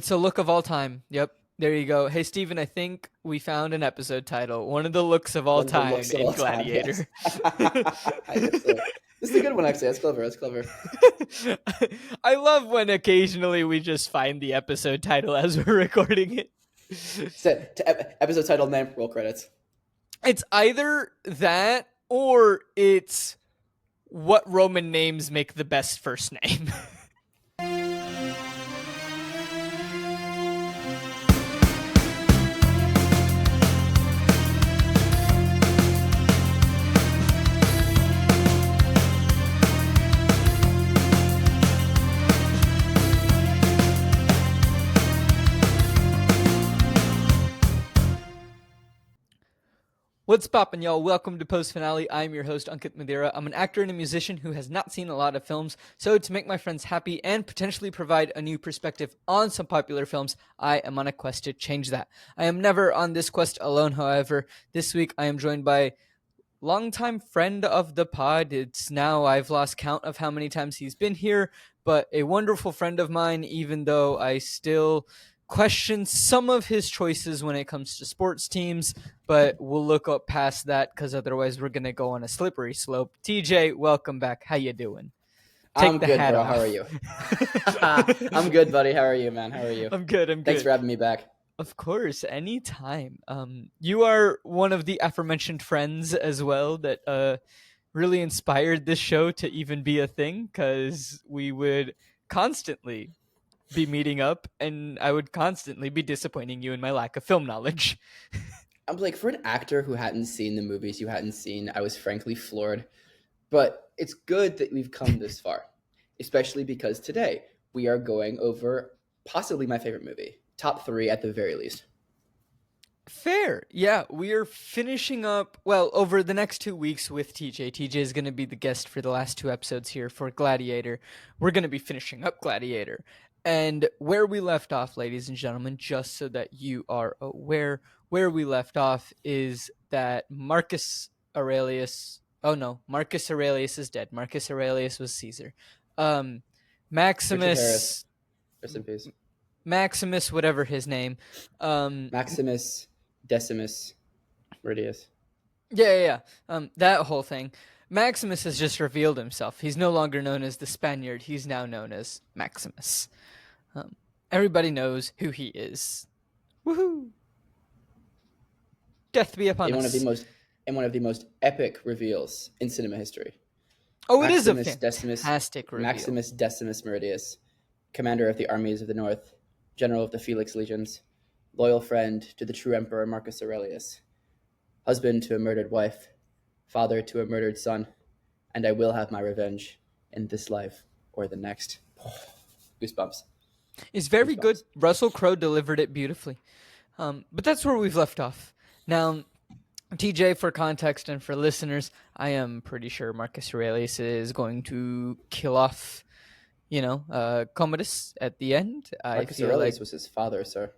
It's a look of all time. Yep. There you go. Hey, Steven, I think we found an episode title. One of the looks of all One of the time looks of in all time. Yes. Gladiator. Yes, sir. This is a good one, actually. That's clever. That's clever. I love when occasionally we just find the episode title as we're recording it. Episode title, name, roll credits. It's either that or it's what Roman names make the best first name. What's poppin', y'all? Welcome to Post Finale. I'm your host, Ankit Madhira. I'm an actor and a musician who has not seen a lot of films, so to make my friends happy and potentially provide a new perspective on some popular films, I am on a quest to change that. I am never on this quest alone, however. This week, I am joined by longtime friend of the pod. It's now, I've lost count of how many times he's been here, but a wonderful friend of mine, even though I still question some of his choices when it comes to sports teams, but we'll look up past that because otherwise we're going to go on a slippery slope. TJ, welcome back. How you doing? I'm good, bro. How are you? I'm good, buddy. How are you, man? How are you? I'm good. Thanks for having me back. Of course, anytime. You are one of the aforementioned friends as well that really inspired this show to even be a thing, because we would constantly be meeting up and I would constantly be disappointing you in my lack of film knowledge. I'm like, for an actor who hadn't seen the movies you hadn't seen, I was frankly floored. But it's good that we've come this far, especially because today we are going over possibly my favorite movie, top 3 at the very least. Fair. Yeah, we are finishing up, well, over the next 2 weeks with TJ. TJ is going to be the guest for the last 2 episodes here for Gladiator. We're going to be finishing up Gladiator. And where we left off, ladies and gentlemen, just so that you are aware, where we left off is that Marcus Aurelius is dead. Marcus Aurelius was Caesar. Maximus, Rest in peace. Maximus, whatever his name. Maximus Decimus Meridius. Yeah. That whole thing. Maximus has just revealed himself. He's no longer known as the Spaniard. He's now known as Maximus. Everybody knows who he is. Woohoo! Death be upon us. One of the most epic reveals in cinema history. Oh, it is a fantastic reveal. Maximus Decimus Meridius, commander of the armies of the North, general of the Felix legions, loyal friend to the true emperor Marcus Aurelius, husband to a murdered wife, father to a murdered son, and I will have my revenge in this life or the next. Goosebumps. It's very good. Russel Crowe delivered it beautifully. But that's where we've left off. Now, TJ, for context and for listeners, I am pretty sure Marcus Aurelius is going to kill off, Commodus at the end. Marcus Aurelius was his father, sir.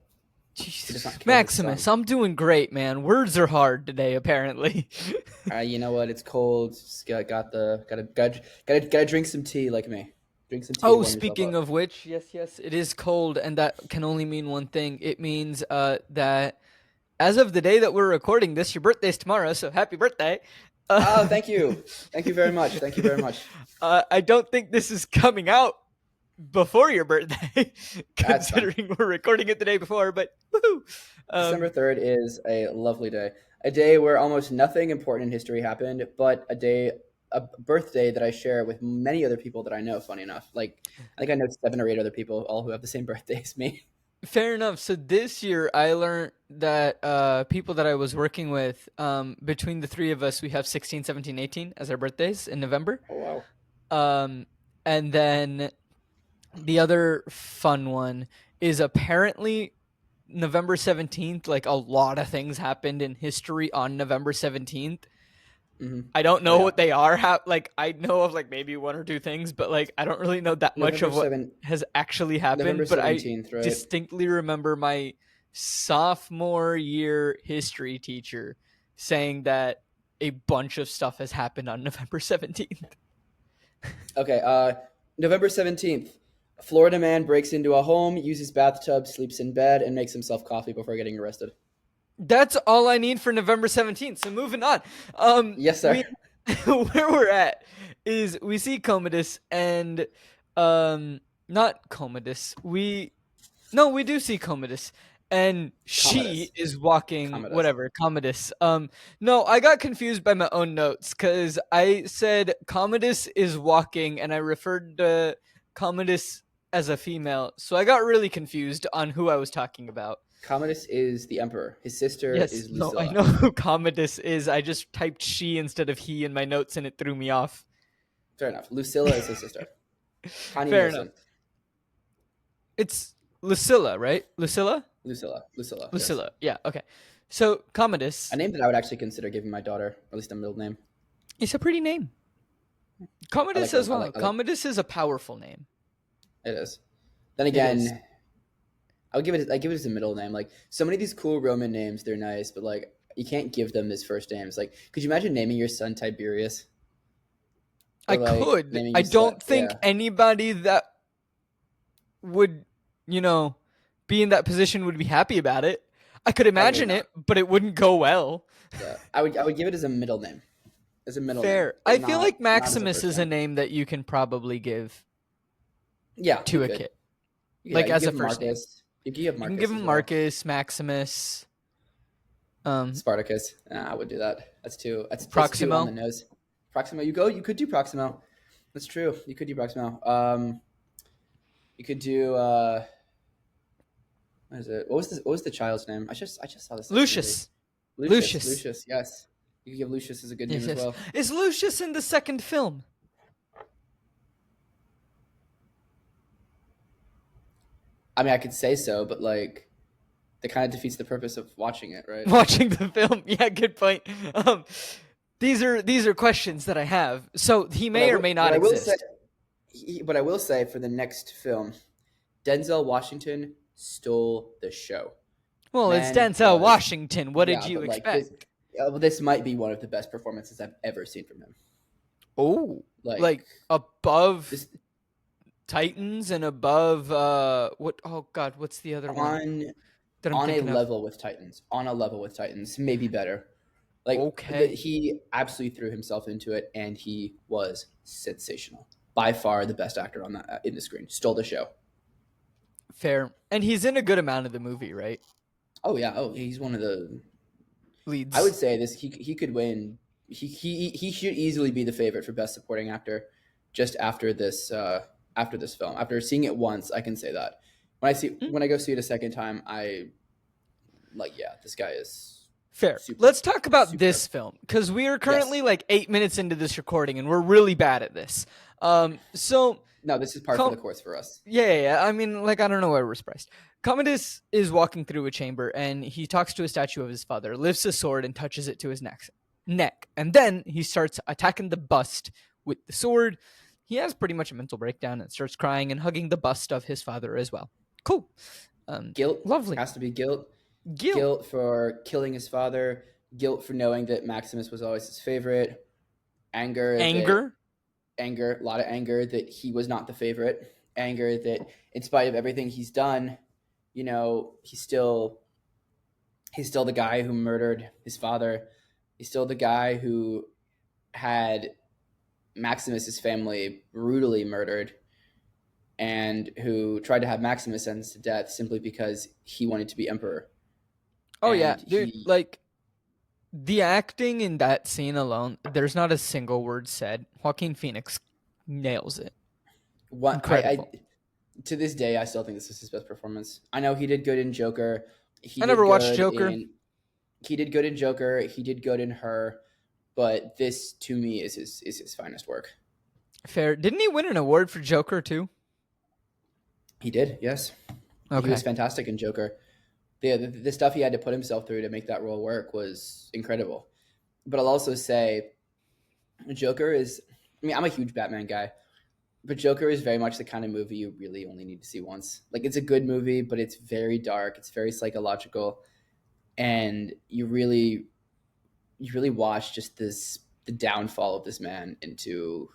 Jesus. Maximus, I'm doing great, man. Words are hard today, apparently. You know what? It's cold. Just gotta drink some tea like me. Drink some tea. Oh, speaking of which, yes, it is cold, and that can only mean one thing. It means that as of the day that we're recording this, your birthday's tomorrow, so happy birthday. Oh, thank you. Thank you very much. Thank you very much. I don't think this is coming out before your birthday, considering we're recording it the day before, but woohoo! December 3rd is a lovely day. A day where almost nothing important in history happened, but a birthday that I share with many other people that I know, funny enough. Like, I think I know 7 or 8 other people, all who have the same birthday as me. Fair enough. So this year I learned that people that I was working with, between the 3 of us, we have 16, 17, 18 as our birthdays in November. Oh, wow. And then the other fun one is apparently November 17th, like a lot of things happened in history on November 17th. Mm-hmm. I don't know what they are. I know of maybe 1 or 2 things, but I don't really know that much of what has actually happened. But I distinctly remember my sophomore year history teacher saying that a bunch of stuff has happened on November 17th. Okay, November 17th. Florida man breaks into a home, uses bathtub, sleeps in bed, and makes himself coffee before getting arrested. That's all I need for November 17th. So moving on. Yes, sir. We where we're at is we see Commodus and not Commodus. We do see Commodus, and she Commodus. is walking Commodus. whatever Commodus. No, I got confused by my own notes because I said Commodus is walking, and I referred to Commodus as a female, so I got really confused on who I was talking about. Commodus is the emperor. His sister Yes, is no, I Lucilla. know who Commodus is. I just typed she instead of he in my notes, and it threw me off. Fair enough. Lucilla is his sister. Connie Fair enough. Nielsen. It's Lucilla, right? Lucilla? Lucilla. Lucilla. Yes. Lucilla. Yeah, okay. So Commodus A name that I would actually consider giving my daughter, or at least a middle name. is a pretty name. Commodus as well. Commodus is a powerful name. It is. Then is. again, I give it as a middle name. Like so many of these cool Roman names, they're nice, but like you can't give them as first names. Like, could you imagine naming your son Tiberius? I Or, like, could. naming I your son- don't think yeah. anybody that would, be in that position would be happy about it. I could imagine not. it, but it wouldn't go well. Yeah, I would give it as a middle name. As a middle Fair. name. I but feel not- like not as Maximus first is a name. name that you can probably give Yeah, to you a could. kid. Yeah, Like, you as give a him first name. Marcus. You can give You Marcus. can give him as well. Marcus, Maximus, Spartacus. Nah, I would do that. That's too Proximo. on the nose. Proximo. You could do Proximo. That's true. You could do Proximo. You could do what is it? What was the child's name? I just saw this. Lucius. Lucius. Yes. You could give Lucius as a good name as well. Is Lucius in the second film? I mean, I could say so, but like, that kind of defeats the purpose of watching it, right? Watching the film. Yeah, good point. These are questions that I have. So he may or may not exist. But I will say for the next film, Denzel Washington stole the show. Well, it's Denzel Washington. What did you expect? This might be one of the best performances I've ever seen from him. Oh, like above Titans and above what? Oh God, what's the other one? On a level with Titans, maybe better. Like, okay, he absolutely threw himself into it, and he was sensational. By far the best actor on that in the screen. Stole the show. Fair, and he's in a good amount of the movie, right? Oh yeah. Oh, he's one of the leads. I would say this. He could win. He should easily be the favorite for best supporting actor. Just after this film, after seeing it once, I can say that. When I go see it a second time, this guy is fair. Let's talk about this film because we are currently like 8 minutes into this recording and we're really bad at this. So no, this is par for the course for us. Yeah. I mean, like, I don't know why we're surprised. Commodus is walking through a chamber and he talks to a statue of his father, lifts a sword and touches it to his neck. And then he starts attacking the bust with the sword. He has pretty much a mental breakdown and starts crying and hugging the bust of his father as well. Cool. Guilt. Lovely. Has to be guilt. Guilt for killing his father. Guilt for knowing that Maximus was always his favorite. Anger. A lot of anger that he was not the favorite. Anger that in spite of everything he's done, he's still the guy who murdered his father. He's still the guy who had Maximus's family brutally murdered and who tried to have Maximus sentenced to death simply because he wanted to be emperor. Oh, yeah. Dude, like, the acting in that scene alone, there's not a single word said. Joaquin Phoenix nails it. Incredible. To this day, I still think this is his best performance. I know he did good in Joker. I never watched Joker. He did good in Joker. He did good in Her. But this, to me, is his finest work. Fair. Didn't he win an award for Joker, too? He did, yes. Okay. He was fantastic in Joker. The stuff he had to put himself through to make that role work was incredible. But I'll also say Joker is... I mean, I'm a huge Batman guy. But Joker is very much the kind of movie you really only need to see once. Like, it's a good movie, but it's very dark. It's very psychological. And you really watch just the downfall of this man into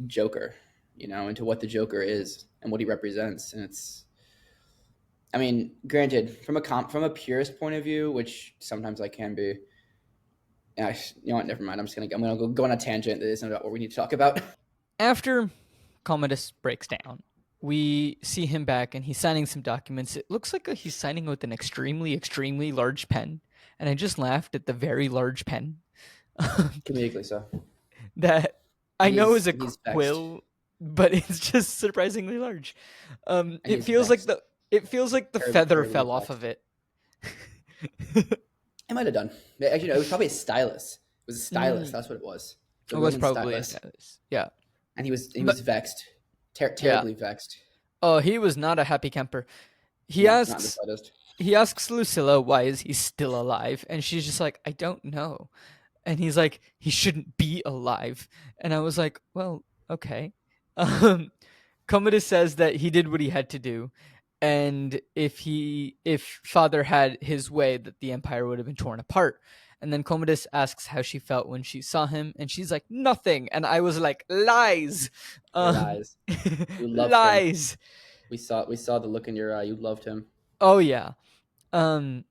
Joker. into what the Joker is and what he represents. And I mean, granted, from a purist point of view, which sometimes I can be. Yeah, you know what? Never mind. I'm gonna go on a tangent that isn't about what we need to talk about. After Commodus breaks down, we see him back and he's signing some documents. It looks like he's signing with an extremely, extremely large pen. And I just laughed at the very large pen Comedically so. that I know is a He's vexed. quill, but it's just surprisingly large. And It he's feels like vexed. the feather Terribly fell off vexed. of it. It might have done. Actually, no, it was probably a stylus. It was a stylus. Mm, That's what it was. it The was Roman probably a stylus. status. Yeah. And he But was vexed. yeah. Terribly vexed. Oh, he was not a happy camper. He No, not in the asks slightest. he asks Lucilla why is he still alive, and she's just like, I don't know. And he's like, he shouldn't be alive. And I was like, well, okay. Um, Commodus says that he did what he had to do, and if Father had his way, that the empire would have been torn apart. And then Commodus asks how she felt when she saw him, and she's like, nothing. And I was like, lies, Lies. You loved him. lies. We saw the look in your eye. You loved him. Oh yeah. Um,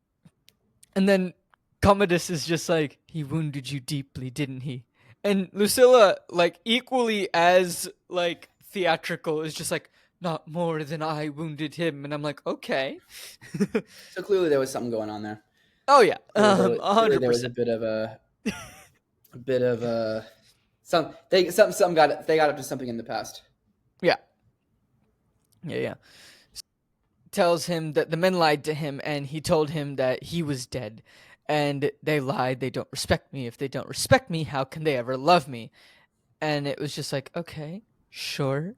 and then Commodus is just like, he wounded you deeply, didn't he? And Lucilla, like, equally as like theatrical, is just like, not more than I wounded him. And I'm like, okay. So clearly there was something going on there. Oh yeah, Clearly there was 100%. a bit of a they got up to something in the past. Yeah. Tells him that the men lied to him, and he told him that he was dead. And they lied. They don't respect me. If they don't respect me, how can they ever love me? And it was just like, okay, sure.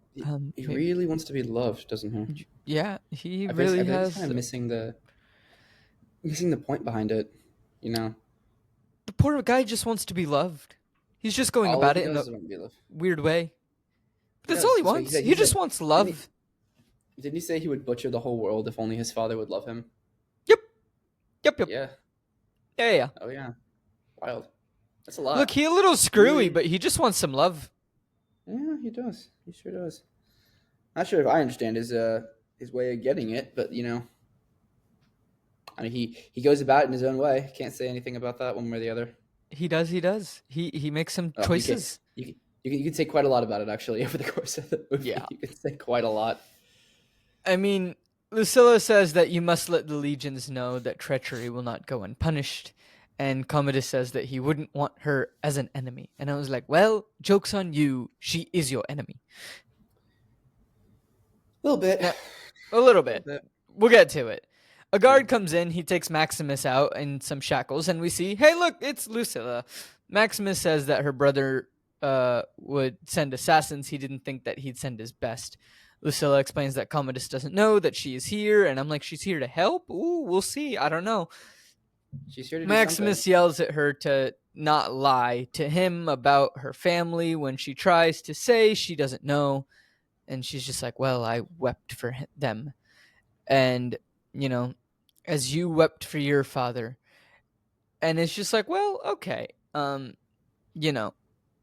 He really wants to be loved, doesn't he? Yeah, he I really think he's has. kind of missing the point behind it. The poor guy just wants to be loved. He's just going All about he it in does a is want to be loved. weird way. But He that's all he does. So wants. he He just said, wants love. didn't he say he would butcher the whole world if only his father would love him? Yep. Yep. Yeah. Yeah. Oh yeah. Wild. That's a lot. Look, he's a little screwy, Really? but he just wants some love. Yeah, he does. He sure does. Not sure if I understand his way of getting it, but I mean, he goes about it in his own way. Can't say anything about that one way or the other. He does. He makes some Oh, choices. You can say quite a lot about it actually over the course of the movie. Yeah. You can say quite a lot. I mean, Lucilla says that you must let the legions know that treachery will not go unpunished. And Commodus says that he wouldn't want her as an enemy. And I was like, well, joke's on you. She is your enemy. A little bit. Now, a little bit. bit. We'll get to it. A guard comes in. He takes Maximus out in some shackles. And we see, hey, look, it's Lucilla. Maximus says that her brother would send assassins. He didn't think that he'd send his best. Lucilla explains that Commodus doesn't know that she is here. And I'm like, she's here to help? Ooh, we'll see. I don't know. She's here to do Maximus something. yells at her to not lie to him about her family when she tries to say she doesn't know. And she's just like, well, I wept for them. And, as you wept for your father. And it's just like, well, okay.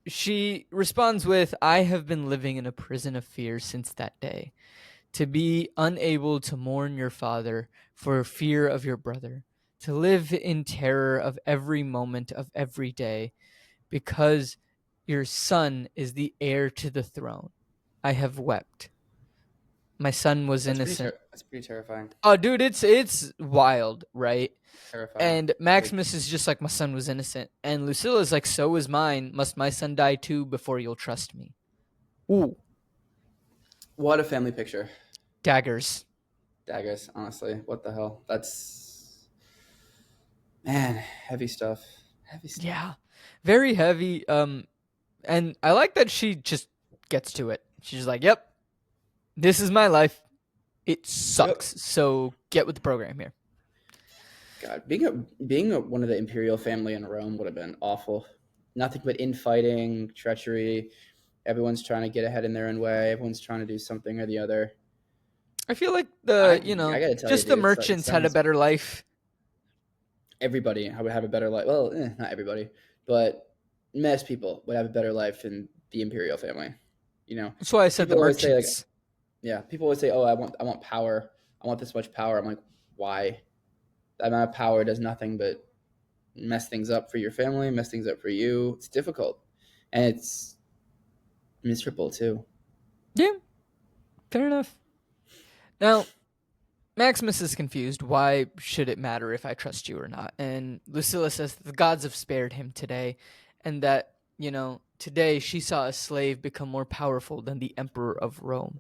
She responds with, I have been living in a prison of fear since that day. To be unable to mourn your father for fear of your brother. To live in terror of every moment of every day. Because your son is the heir to the throne. I have wept. My son was innocent. That's pretty terrifying. Oh, dude, it's wild, right? Terrifying. And Maximus is just like, my son was innocent. And Lucilla's like, so is mine. Must my son die too before you'll trust me? Ooh. What a family picture. Daggers. Daggers, honestly. What the hell? That's... Man, heavy stuff. Heavy stuff. Yeah. Very heavy. And I like that she just gets to it. She's like, yep, this is my life. It sucks. Yep. So get with the program here. God, being one of the imperial family in Rome would have been awful. Nothing but infighting, treachery. Everyone's trying to get ahead in their own way. Everyone's trying to do something or the other. I feel like the merchants had a better life. Everybody would have a better life. Well, not everybody, but most people would have a better life in the imperial family. That's why I said the People always say like, merchants. yeah, people always say, "Oh, I want power. I want this much power." I'm like, why? That amount of power does nothing but mess things up for your family, mess things up for you. It's difficult, and it's miserable too. Yeah, fair enough. Now, Maximus is confused. Why should it matter if I trust you or not? And Lucilla says that the gods have spared him today, and that, today she saw a slave become more powerful than the emperor of Rome.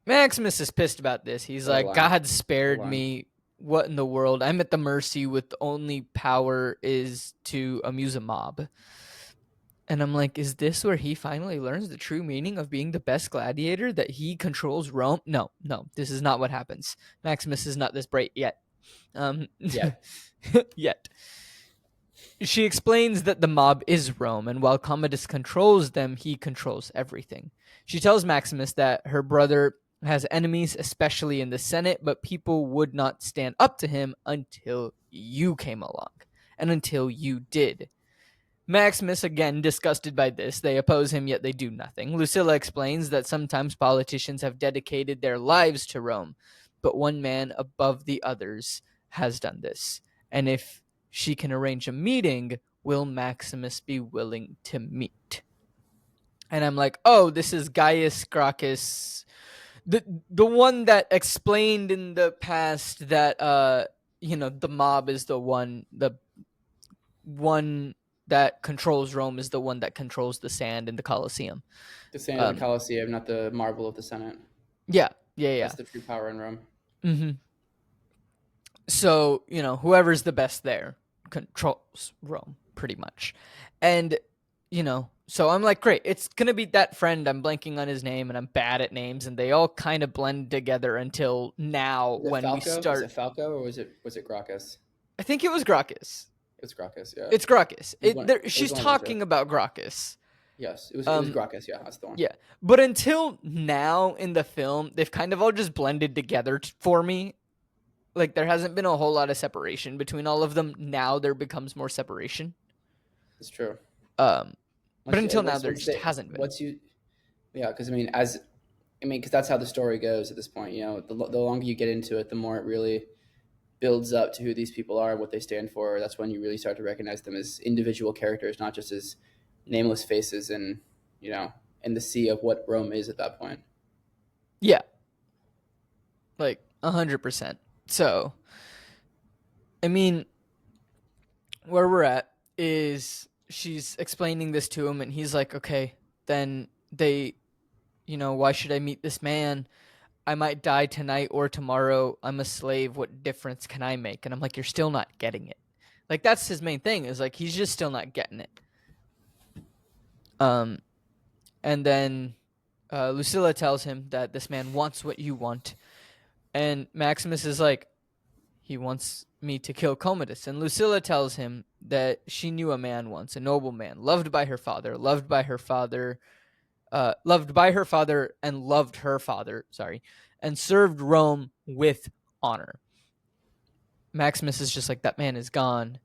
Maximus is pissed about this. He's What a like, line! God What a spared line! me. What in the world? I'm at the mercy with the only power is to amuse a mob. And I'm like, is this where he finally learns the true meaning of being the best gladiator? That he controls Rome? No, this is not what happens. Maximus is not this bright yet. Yeah, Yet. She explains that the mob is Rome, and while Commodus controls them, he controls everything. She tells Maximus that her brother has enemies, especially in the Senate, but people would not stand up to him until you came along, and until you did. Maximus, again disgusted by this, they oppose him, yet they do nothing. Lucilla explains that sometimes politicians have dedicated their lives to Rome, but one man above the others has done this. And if she can arrange a meeting, will Maximus be willing to meet? And I'm like, oh, this is Gaius Gracchus, the one that explained in the past that the mob is the one that controls Rome is the one that controls the sand in the Colosseum. the sand of the Um, Colosseum, not the marble of the Senate. yeah, yeah, yeah. That's the true power in Rome. Mm-hmm. So whoever's the best there controls Rome pretty much, and so I'm like, great, it's gonna be that friend. I'm blanking on his name, and I'm bad at names, and they all kind of blend together until now Was it when we Falco? Was start. it Falco or was it Gracchus? I think it was Gracchus. It was Gracchus. Yeah, It's Gracchus. it was She's one of the two. talking about Gracchus. Yes, it was Um, Gracchus. Yeah, that's the one. Yeah. But until now in the film, they've kind of all just blended together for me. Like, there hasn't been a whole lot of separation between all of them. Now there becomes more separation. It's true. Um, but Once you, until now, there once just they, hasn't been. once you, yeah, because because that's how the story goes at this point. The longer you get into it, the more it really builds up to who these people are and what they stand for. That's when you really start to recognize them as individual characters, not just as nameless faces in the sea of what Rome is at that point. Yeah. Like, 100%. So, I mean, where we're at is she's explaining this to him, and he's like, okay, then why should I meet this man? I might die tonight or tomorrow. I'm a slave. What difference can I make? And I'm like, you're still not getting it. Like, that's his main thing, is like, he's just still not getting it. And then Lucilla tells him that this man wants what you want. And Maximus is like, he wants me to kill Commodus. And Lucilla tells him that she knew a man once, a noble man, loved by her father, and loved her father, and served Rome with honor. Maximus is just like, that man is gone.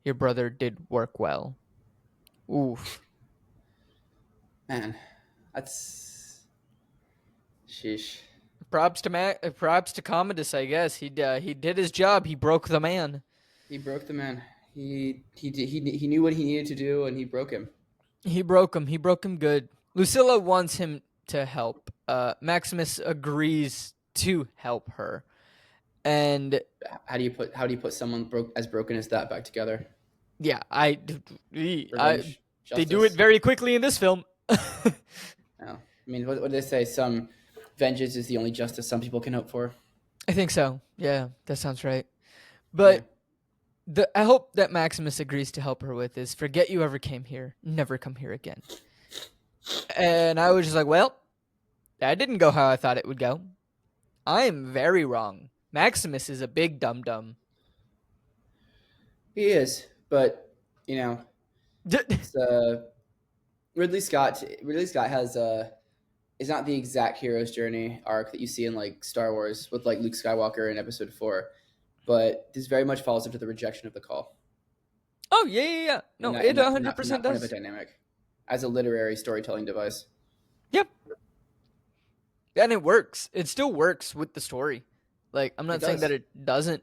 Your brother did work well. Oof. Man, that's sheesh. Props to Commodus, I guess. He did his job. He broke the man. He broke the man. He knew what he needed to do, and he broke him. He broke him. He broke him good. Lucilla wants him to help. Maximus agrees to help her. And How do you put someone broken as that back together? yeah, Revenge, they do it very quickly in this film. No. I mean, what do they say? Some vengeance is the only justice some people can hope for. I think so. Yeah, that sounds right. But I hope that Maximus agrees to help her with is forget you ever came here. Never come here again. And I was just like, well, that didn't go how I thought it would go. I am very wrong. Maximus is a big dum-dum. He is, but it's, Ridley Scott has is not the exact hero's journey arc that you see in like Star Wars with like Luke Skywalker in Episode 4, but this very much falls into the rejection of the call. Oh yeah. No, it in that 100% point of a does. dynamic as a literary storytelling device. Yep. And it works. It still works with the story. Like, I'm It not saying that does. it doesn't.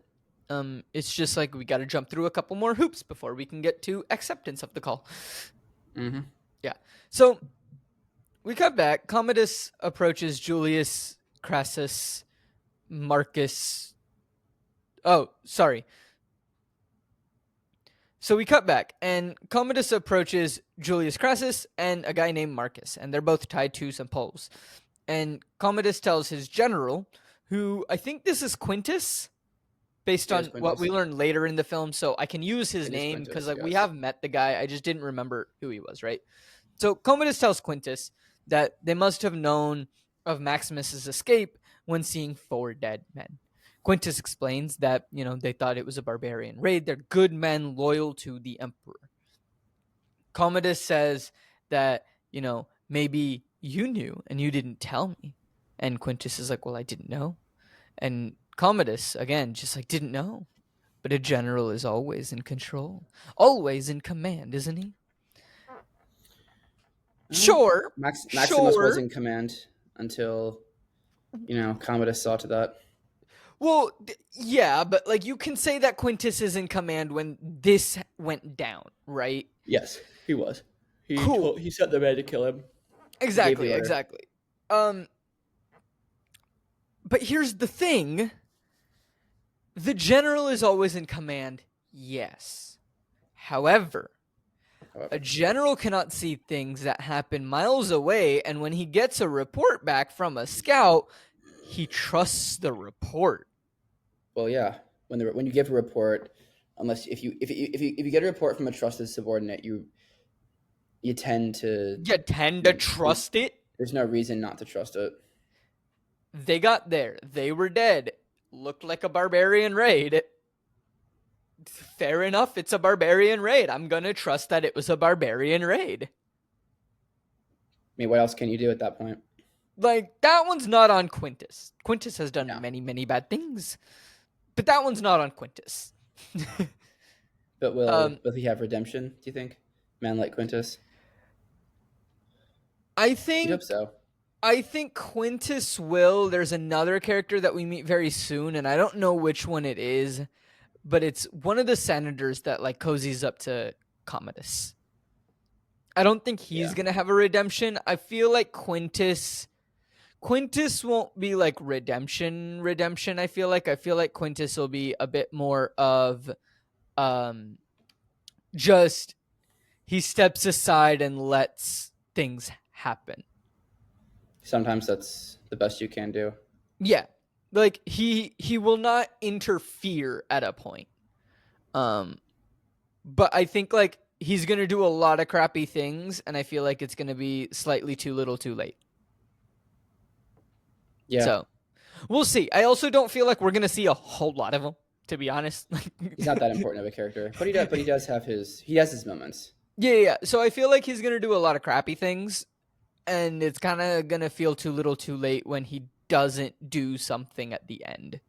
It's just like we got to jump through a couple more hoops before we can get to acceptance of the call. Mm-hmm. Yeah. So we cut back. Commodus approaches Julius Crassus Marcus. Oh, sorry. So we cut back, and Commodus approaches Julius Crassus and a guy named Marcus, and they're both tied to some poles. And Commodus tells his general, who I think this is Quintus, based It on is what we Quintus. learn later in the film, so I can use his It is name because Quintus. like we Yes. have met the guy, I just didn't remember who he was, right? So Commodus tells Quintus that they must have known of Maximus's escape when seeing 4 dead men. Quintus explains that, they thought it was a barbarian raid. They're good men loyal to the emperor. Commodus says that, maybe you knew and you didn't tell me. And Quintus is like, well, I didn't know. And Commodus, again, just like, didn't know. But a general is always in control, always in command, isn't he? Uh, Sure, Maximus was sure. in command until Commodus saw to that. Well, yeah, but like you can say that Quintus is in command when this went down, right? Yes, he was. Cool. He sent the man to kill him. He gave the Exactly, order. exactly. But here's the thing. The general is always in command, yes. However, a general cannot see things that happen miles away, and when he gets a report back from a scout, he trusts the report. Well, yeah. When you give a report, unless if you get a report from a trusted subordinate, you tend to You tend to trust it. There's no reason not to trust it. They got there. They were dead. Looked like a barbarian raid. Fair enough, it's a barbarian raid. I'm gonna trust that it was a barbarian raid. I mean, what else can you do at that point? Like, that one's not on Quintus. Quintus has done many, many bad things. But that one's not on Quintus. But will he have redemption, do you think? Man like Quintus? I You'd hope think so. I think Quintus will. There's another character that we meet very soon, and I don't know which one it is, but it's one of the senators that like cozies up to Commodus. I don't think he's gonna have a redemption. I feel like Quintus won't be like redemption. I feel like Quintus will be a bit more of just he steps aside and lets things happen. Sometimes that's the best you can do. Yeah. Like he will not interfere at a point. But I think like he's going to do a lot of crappy things, and I feel like it's going to be slightly too little too late. Yeah. So we'll see. I also don't feel like we're going to see a whole lot of them, to be honest. He's not that important of a character, but he does have his moments. Yeah. So I feel like he's going to do a lot of crappy things, and it's kind of going to feel too little too late when he doesn't do something at the end.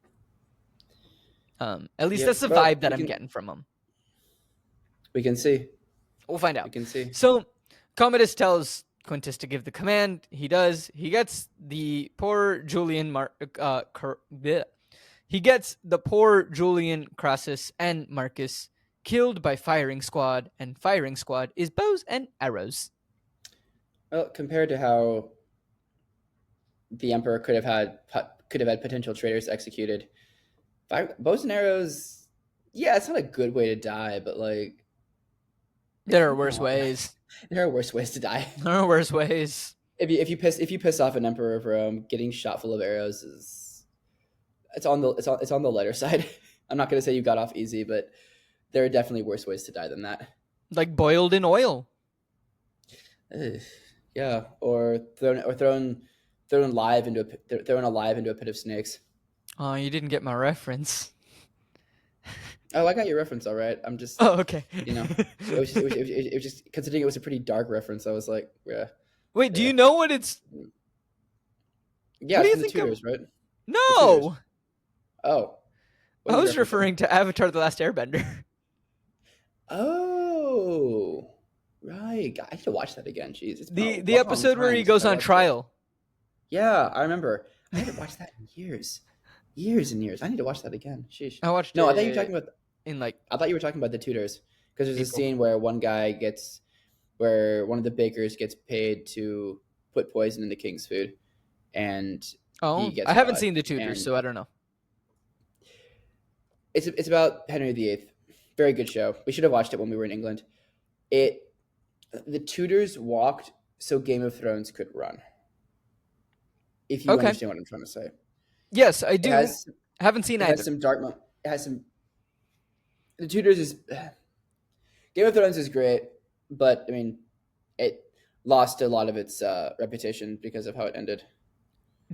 At least that's the vibe that I'm getting from him. We can see. We'll find out. We can see. So Commodus tells Quintus to give the command. He does. He gets the poor Julian he gets the poor Julian Crassus and Marcus killed by firing squad, and firing squad is bows and arrows. Well, compared to how the emperor could have had potential traitors executed, bows and arrows, yeah, it's not a good way to die, but like there are worse ways. There are worse ways to die. There are worse ways. If you piss off an emperor of Rome, getting shot full of arrows is it's on the lighter side. I'm not going to say you got off easy, but there are definitely worse ways to die than that. Like boiled in oil. Yeah, or thrown alive into a pit of snakes. Oh, you didn't get my reference. Oh, I got your reference, all right. I'm just. Oh, okay. It was just considering it was a pretty dark reference. I was like, yeah. Wait, do you know what it's? Yeah, it's from the Tudors, right? No. Oh. I was referring to Avatar: The Last Airbender. Oh. Right. God, I need to watch that again. Jeez, it's been a The long episode where he time since goes I on watched it. trial. Yeah, I remember. I haven't watched that in years, years and years. I need to watch that again. Sheesh. I watched No, I thought you were it talking about. in like I thought you were talking about the Tudors, because there's a April. scene where where one of the bakers gets paid to put poison in the king's food, and he Oh, gets I haven't caught. seen the Tudors, And so I don't know. it's about Henry VIII. Very good show. We should have watched it when we were in England. It The Tudors walked so Game of Thrones could run. If you Okay. understand what I'm trying to say, Yes, I it do. has Haven't seen it has either. some dark. It has some. The Tudors is Game of Thrones is great, but I mean, it lost a lot of its reputation because of how it ended.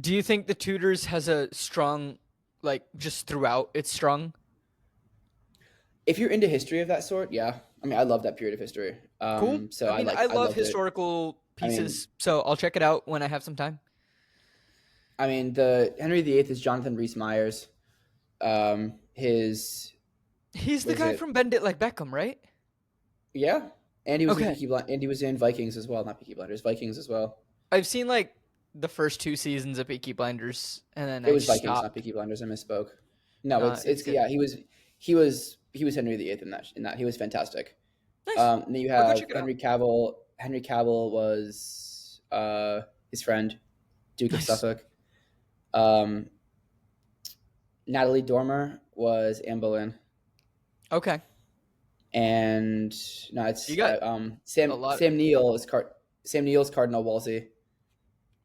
Do you think the Tudors has a strong, like, just throughout it's strong? If you're into history of that sort, yeah. I mean, I love that period of history. Cool. So I mean, I I love loved it. historical I mean, pieces, so I'll check it out when I have some time. the Henry VIII is Jonathan Rhys Meyers. His He's the was guy it? from Bend It Like Beckham, right? Yeah, and he was in Okay. Peaky Blind, and he was in Vikings as well. Not Peaky Blinders, Vikings as well. I've seen like the first 2 seasons of Peaky Blinders, and then It I was Vikings, not stopped. Peaky Blinders. I misspoke. No, It's it's good. yeah. He was Henry VIII in that. He was fantastic. Nice. And then you I'll go have check it out. Henry Cavill was his friend, Duke of Nice. Suffolk. Natalie Dormer was Anne Boleyn, Okay. and no, You it's got a lot. Sam Neill's Cardinal Wolsey.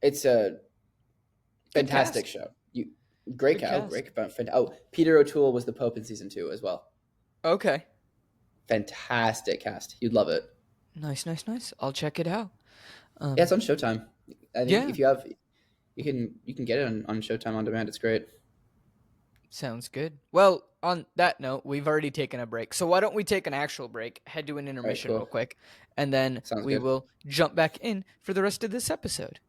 It's a Good fantastic cast. show. Great Good cow, cast. oh, Peter O'Toole was the Pope in season 2 as well. Okay. Fantastic cast. You'd love it. Nice, nice, nice. I'll check it out. Yeah, it's on Showtime. I think Yeah. if you have, you can get it on Showtime on demand. It's great. Sounds good. Well, on that note, we've already taken a break. So why don't we take an actual break, head to an All right, intermission real cool. quick, and then Sounds we good. will jump back in for the rest of this episode.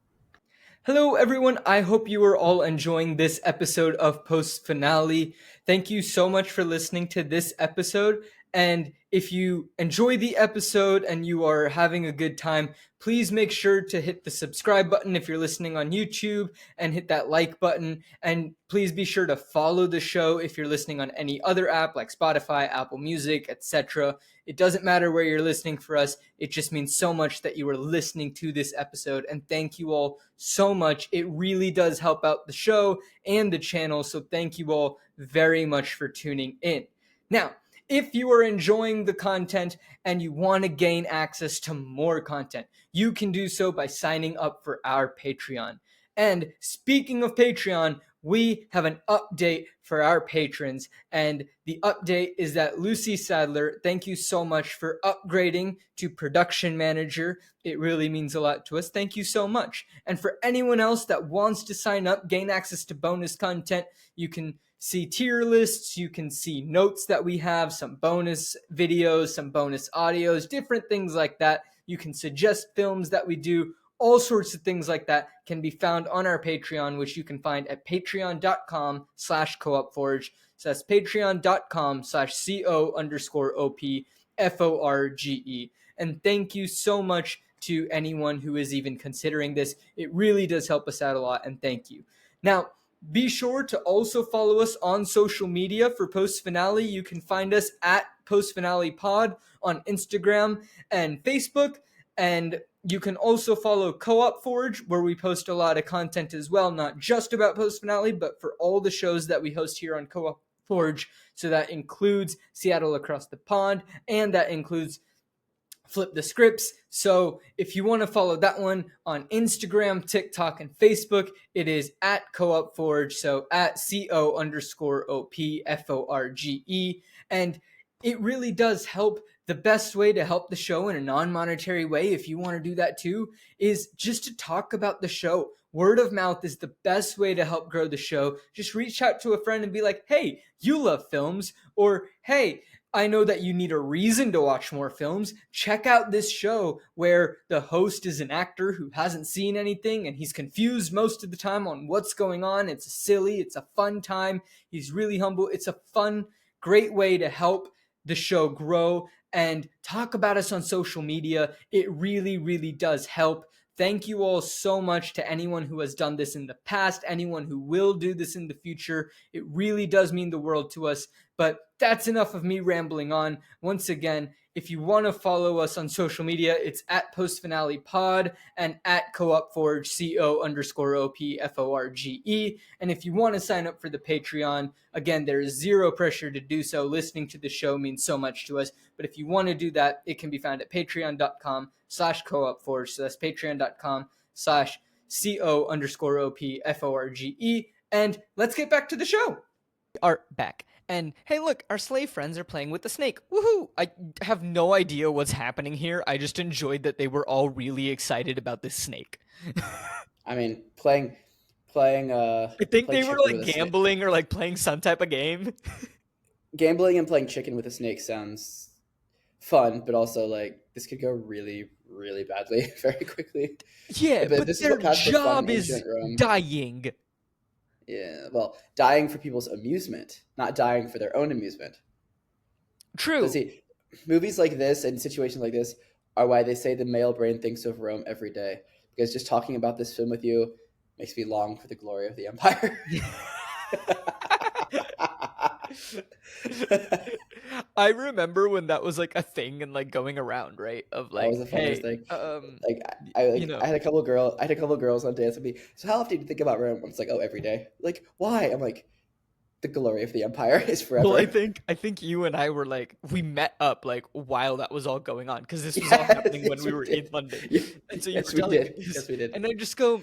Hello, everyone. I hope you are all enjoying this episode of Post Finale. Thank you so much for listening to this episode. And if you enjoy the episode and you are having a good time, please make sure to hit the subscribe button if you're listening on YouTube and hit that like button. And please be sure to follow the show if you're listening on any other app like Spotify, Apple Music, etc. It doesn't matter where you're listening for us. It just means so much that you are listening to this episode. And thank you all so much. It really does help out the show and the channel. So thank you all very much for tuning in. Now, if you are enjoying the content and you want to gain access to more content, you can do so by signing up for our Patreon. And speaking of Patreon, we have an update for our patrons. And the update is that Lucy Sadler, thank you so much for upgrading to production manager. It really means a lot to us. Thank you so much. And for anyone else that wants to sign up, gain access to bonus content, you can see tier lists, you can see notes that we have, some bonus videos, some bonus audios, different things like that. You can suggest films that we do. All sorts of things like that can be found on our Patreon, which you can find at patreon.com/coopforge. So that's patreon.com/CO_OPFORGE. And thank you so much to anyone who is even considering this. It really does help us out a lot, and thank you. Now, be sure to also follow us on social media for Post Finale. You can find us at Post Finale Pod on Instagram and Facebook. And you can also follow Co-op Forge, where we post a lot of content as well, not just about Post Finale, but for all the shows that we host here on Co-op Forge. So that includes Seattle Across the Pond, and that includes Flip the Scripts. So if you want to follow that one on Instagram, TikTok, and Facebook, it is at Co-op Forge. So at CO_OPFORGE. And it really does help. The best way to help the show in a non-monetary way, if you want to do that too, is just to talk about the show. Word of mouth is the best way to help grow the show. Just reach out to a friend and be like, hey, you love films, or hey, I know that you need a reason to watch more films. Check out this show where the host is an actor who hasn't seen anything and he's confused most of the time on what's going on. It's silly. It's a fun time. He's really humble. It's a fun, great way to help the show grow and talk about us on social media. It really, really does help. Thank you all so much to anyone who has done this in the past, anyone who will do this in the future. It really does mean the world to us. But that's enough of me rambling on. Once again, if you want to follow us on social media, it's at Post Finale Pod and at Co-op Forge, CO_OPFORGE. And if you want to sign up for the Patreon, again, there is zero pressure to do so. Listening to the show means so much to us. But if you want to do that, it can be found at patreon.com/co-op4. So that's patreon.com/CO_OPFORGE. And let's get back to the show. Are back. And hey, look, our slave friends are playing with the snake. Woohoo! I have no idea what's happening here. I just enjoyed that they were all really excited about this snake. I mean, I think they were chicken like with a snake. gambling or like playing some type of game. Gambling and playing chicken with a snake sounds fun, but also like this could go really, really badly very quickly. Yeah, but this their what counts for fun job in is ancient Rome. dying. Yeah, well, dying for people's amusement, not dying for their own amusement. True. But see, movies like this and situations like this are why they say the male brain thinks of Rome every day. Because just talking about this film with you makes me long for the glory of the empire. I remember when that was like a thing and like going around, right? Of like, that was the funniest hey, thing. you know. I had a couple girls on dance with me. So how often do you think about Rome? It's like, oh, every day. Like, why? I'm like, the glory of the empire is forever. Well, I think you and I were like, we met up like while that was all going on because this was all happening when we were in London. Yeah. And so you Yes, were telling me Yes, we did. And I just go,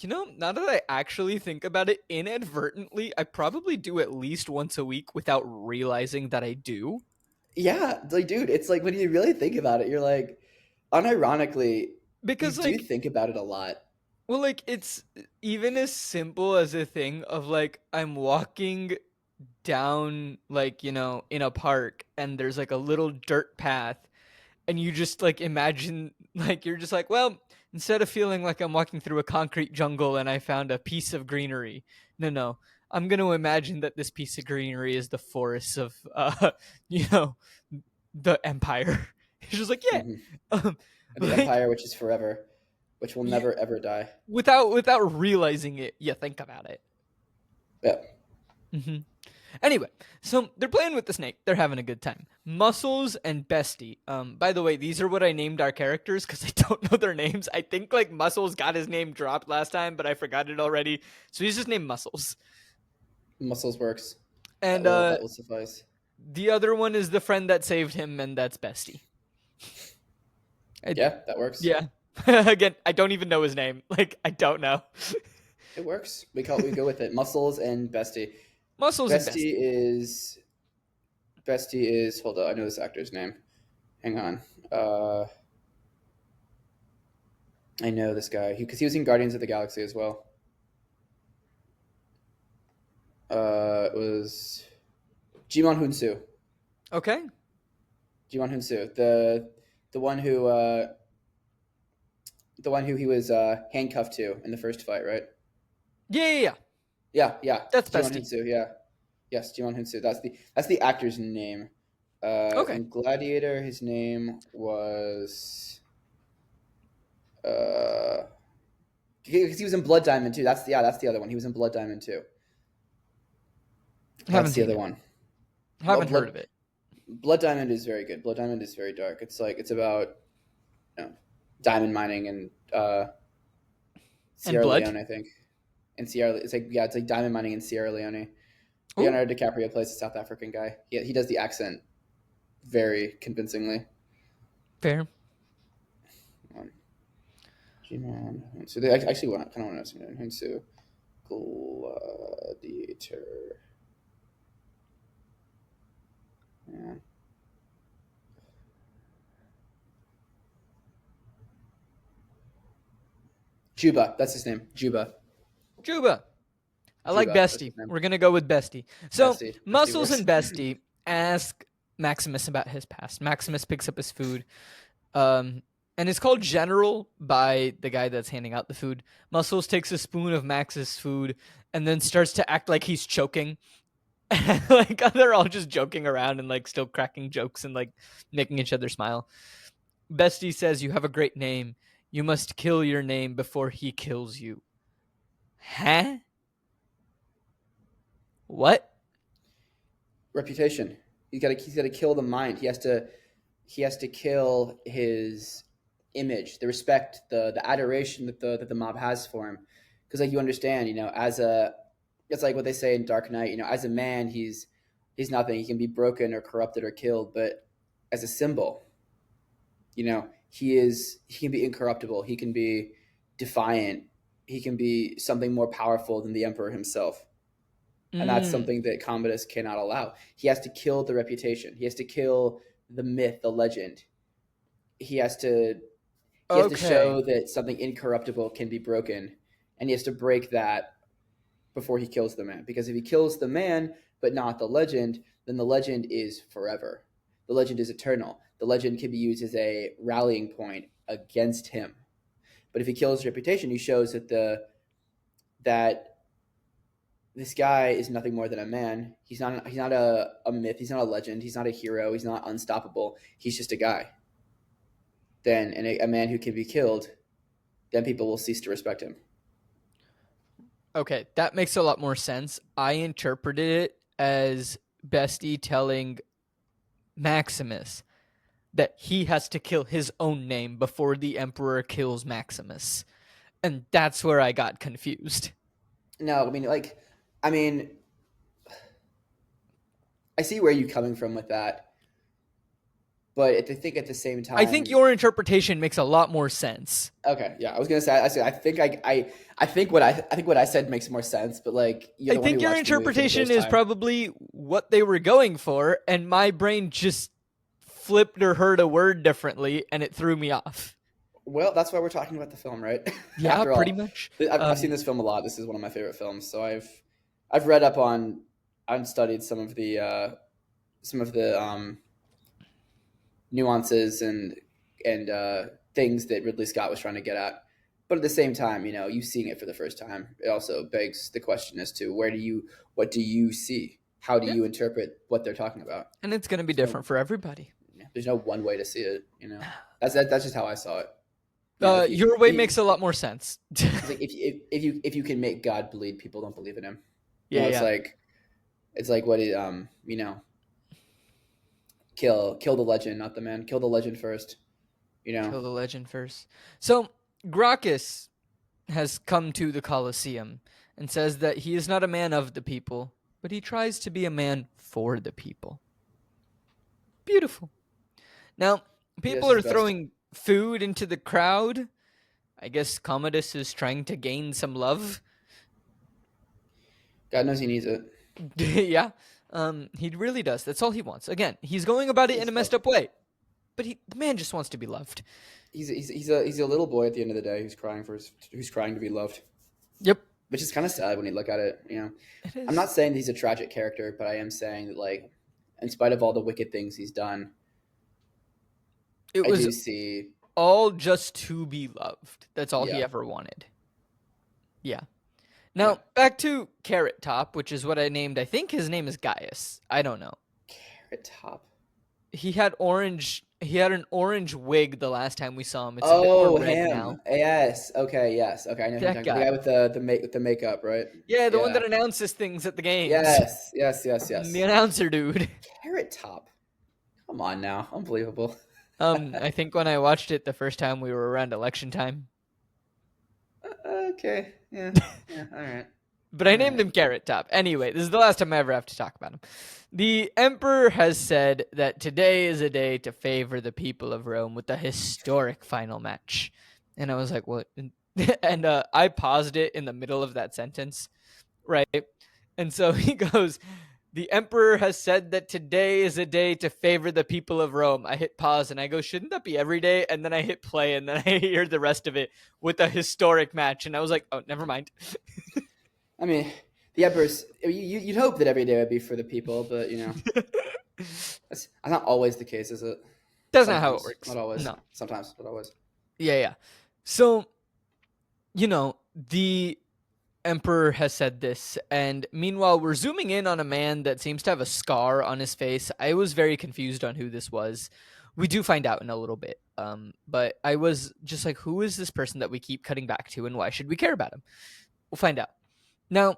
now that I actually think about it, inadvertently, I probably do at least once a week without realizing that I do. Yeah, like, dude, it's like when you really think about it, you're like, unironically, Because you like, do think about it a lot. well, like it's even as simple as a thing of like I'm walking down like, in a park and there's like a little dirt path and you just like imagine like you're just like, well, instead of feeling like I'm walking through a concrete jungle and I found a piece of greenery, no, I'm going to imagine that this piece of greenery is the forests of the empire. It's just like, yeah. Mm-hmm. The Like, empire, which is forever, which will never ever die. without realizing it, you think about it. Yeah. Mm-hmm. Anyway, so they're playing with the snake. They're having a good time. Muscles and Bestie. By the way, these are what I named our characters because I don't know their names. I think like Muscles got his name dropped last time, but I forgot it already. So he's just named Muscles. Muscles works. And that will suffice. The other one is the friend that saved him, and that's Bestie. Yeah, that works. Yeah. Again, I don't even know his name. Like, I don't know. It works. We go with it. Muscles and Bestie. Muscles and Bestie. Bestie is. Hold on, I know this actor's name. Hang on. I know this guy because he was in Guardians of the Galaxy as well. It was Jimon Hunsu. Okay. Jimon Hunsu, the one who he was handcuffed to in the first fight, right? Yeah. Yeah. That's Jimon Bestie. Hunsu, yeah. Yes, Jimon Hunsu. That's the actor's name. Okay. In Gladiator, his name was because he was in Blood Diamond too. That's the other one. He was in Blood Diamond too. That's the other one. Haven't heard of it. Blood Diamond is very good. Blood Diamond is very dark. It's about diamond mining and Sierra Leone, I think. And it's like diamond mining in Sierra Leone. Ooh. Leonardo DiCaprio plays a South African guy. He does the accent very convincingly. Fair. So they actually kind of want to know Hunsu. Gladiator. Yeah. Juba, that's his name. Juba. I like Bestie. We're going to go with Bestie. So, Bestie Muscles works. and Bestie ask Maximus about his past. Maximus picks up his food. And it's called General by the guy that's handing out the food. Muscles takes a spoon of Max's food and then starts to act like he's choking. Like they're all just joking around and like still cracking jokes and like making each other smile. Bestie says, "You have a great name. You must kill your name before he kills you." Huh? What? Reputation. He's got to kill the mind. He has to kill his image, the respect, the adoration that the mob has for him. Because like you understand, it's like what they say in Dark Knight. As a man, he's nothing. He can be broken or corrupted or killed, but as a symbol, he can be incorruptible. He can be defiant. He can be something more powerful than the emperor himself. And that's Mm, something that Commodus cannot allow. He has to kill the reputation. He has to kill the myth, the legend. He has to he has to okay. show that something incorruptible can be broken, and he has to break that before he kills the man. Because if he kills the man but not the legend, then the legend is forever. The legend is eternal. The legend can be used as a rallying point against him. But if he kills his reputation, he shows that this guy is nothing more than a man. He's not a myth. He's not a legend. He's not a hero. He's not unstoppable. He's just a guy. Then and a man who can be killed, then people will cease to respect him. Okay, that makes a lot more sense. I interpreted it as Bestie telling Maximus that he has to kill his own name before the Emperor kills Maximus. And that's where I got confused. No, I mean, I see where you're coming from with that, but I think at the same I think time, your interpretation makes a lot more sense. okay, yeah, I was gonna say, I think what I said makes more sense, but like you're I the one who think your watched the movie for the interpretation first is time. probably what they were going for, and my brain just flipped or heard a word differently, and it threw me off. Well, that's why we're talking about the film, right? Yeah, After pretty all, much. I've seen this film a lot. This is one of my favorite films, so I've read up on, I've studied some of the nuances and things that Ridley Scott was trying to get at. But at the same time, you seeing it for the first time, it also begs the question as to what do you see? How do Yeah, you interpret what they're talking about? and it's going to be There's no, different for everybody. there's no one way to see it. That's just how I saw it. If you, Your way makes a lot more sense. it's like if you can make God bleed, people don't believe in him. Yeah, It's yeah. like what it kill the legend, not the man. Kill the legend first. You know, Kill the legend first. So, Gracchus has come to the Colosseum and says that he is not a man of the people, but he tries to be a man for the people. Beautiful. Now, he does people his are best. throwing food into the crowd. I guess Commodus is trying to gain some love. God knows he needs it. Yeah, he really does. That's all he wants. Again, he's going about it in a He's messed up way, but the man just wants to be loved. he's a little boy at the end of the day who's crying to be loved, Yep, which is kind of sad when you look at it. it I'm is. not saying that he's a tragic character, but I am saying that like, in spite of all the wicked things he's done, It I was do see. all just to be loved. That's all he Yeah, ever wanted. Yeah. yeah. Now, back to Carrot Top, which is what I named. I think his name is Gaius. I don't know. Carrot Top. He had orange. He had an orange wig the last time we saw him. It's a bit more Oh, red him. now. Yes. Okay. Yes. Okay. I know who you're That talking about. The guy guy. with the makeup, right? Yeah, the one Yeah. that announces things at the games. Yes. Yes. Yes. The Yes. announcer dude. Carrot Top. Come on now. Unbelievable. I think when I watched it the first time, we were around election time. Okay. Yeah. Yeah. All right. But I All named right. him Carrot Top. Anyway, this is the last time I ever have to talk about him. The Emperor has said that today is a day to favor the people of Rome with a historic final match. And I was like, what? And I paused it in the middle of that sentence, right? And so he goes, the Emperor has said that today is a day to favor the people of Rome. I hit pause and I go, shouldn't that be every day? And then I hit play and then I hear the rest of it with a historic match. And I was like, oh, never mind. I mean, the emperor's. You'd hope that every day would be for the people, but that's not always the case, is it? That's not how it Sometimes, works. not always. No. Sometimes, not always. Yeah, yeah. So, you know, the emperor has said this, and meanwhile we're zooming in on a man that seems to have a scar on his face. I was very confused on who this was. We do find out in a little bit, but I was just like, who is this person that we keep cutting back to, and why should we care about him? We'll find out. Now,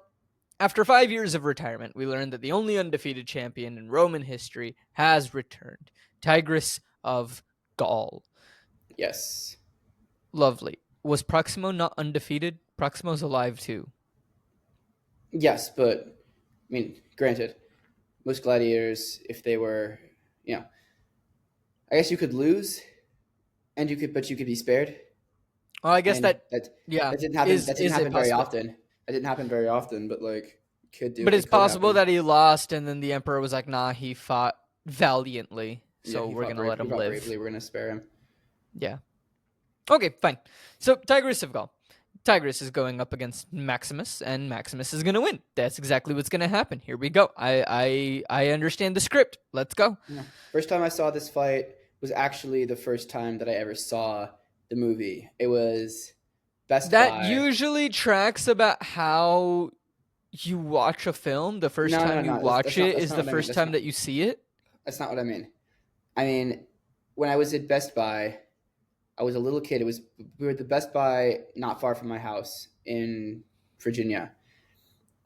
after 5 years of retirement, we learn that the only undefeated champion in Roman history has returned, Tigris of Gaul. Yes. Lovely. Was Proximo not undefeated? Proximo's alive too. Yes, but I mean, granted, most gladiators, if they were, I guess you could lose, but you could be spared. Oh, I guess And that that yeah that didn't happen. is That didn't is it happen very possible? often. That didn't happen very often, but like could do. But it's It could possible happen. that he lost, and then the emperor was like, "Nah, he fought valiantly, Yeah, so we're gonna let He him fought live." bravely. We're gonna spare him. Yeah. Okay, fine. So Tigris of Gaul. Tigris is going up against Maximus, and Maximus is gonna win. That's exactly what's gonna happen. Here we go. I understand the script. Let's go. Yeah. First time I saw this fight was actually the first time that I ever saw the movie. It was Best That Buy. usually tracks about how you watch a film. The first No, no, time no, you no. watch it That's is not the what I mean. first time that you see it. That's not what I mean. I mean, when I was at Best Buy, I was a little kid. We were at the Best Buy not far from my house in Virginia,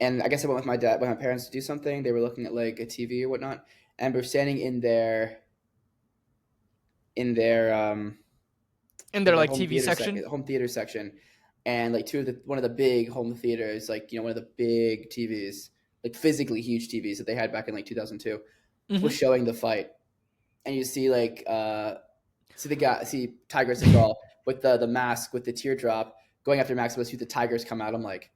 and I guess I went with my dad, with my parents to do something. They were looking at like a TV or whatnot, and we were standing in their In like their the like TV section. home theater section, and like one of the big home theaters, like one of the big TVs, like physically huge TVs that they had back in like 2002, was Hmm. showing the fight, and you see like see Tigers of Gaul with the mask with the teardrop going after Maximus, who the tigers come out. I'm like,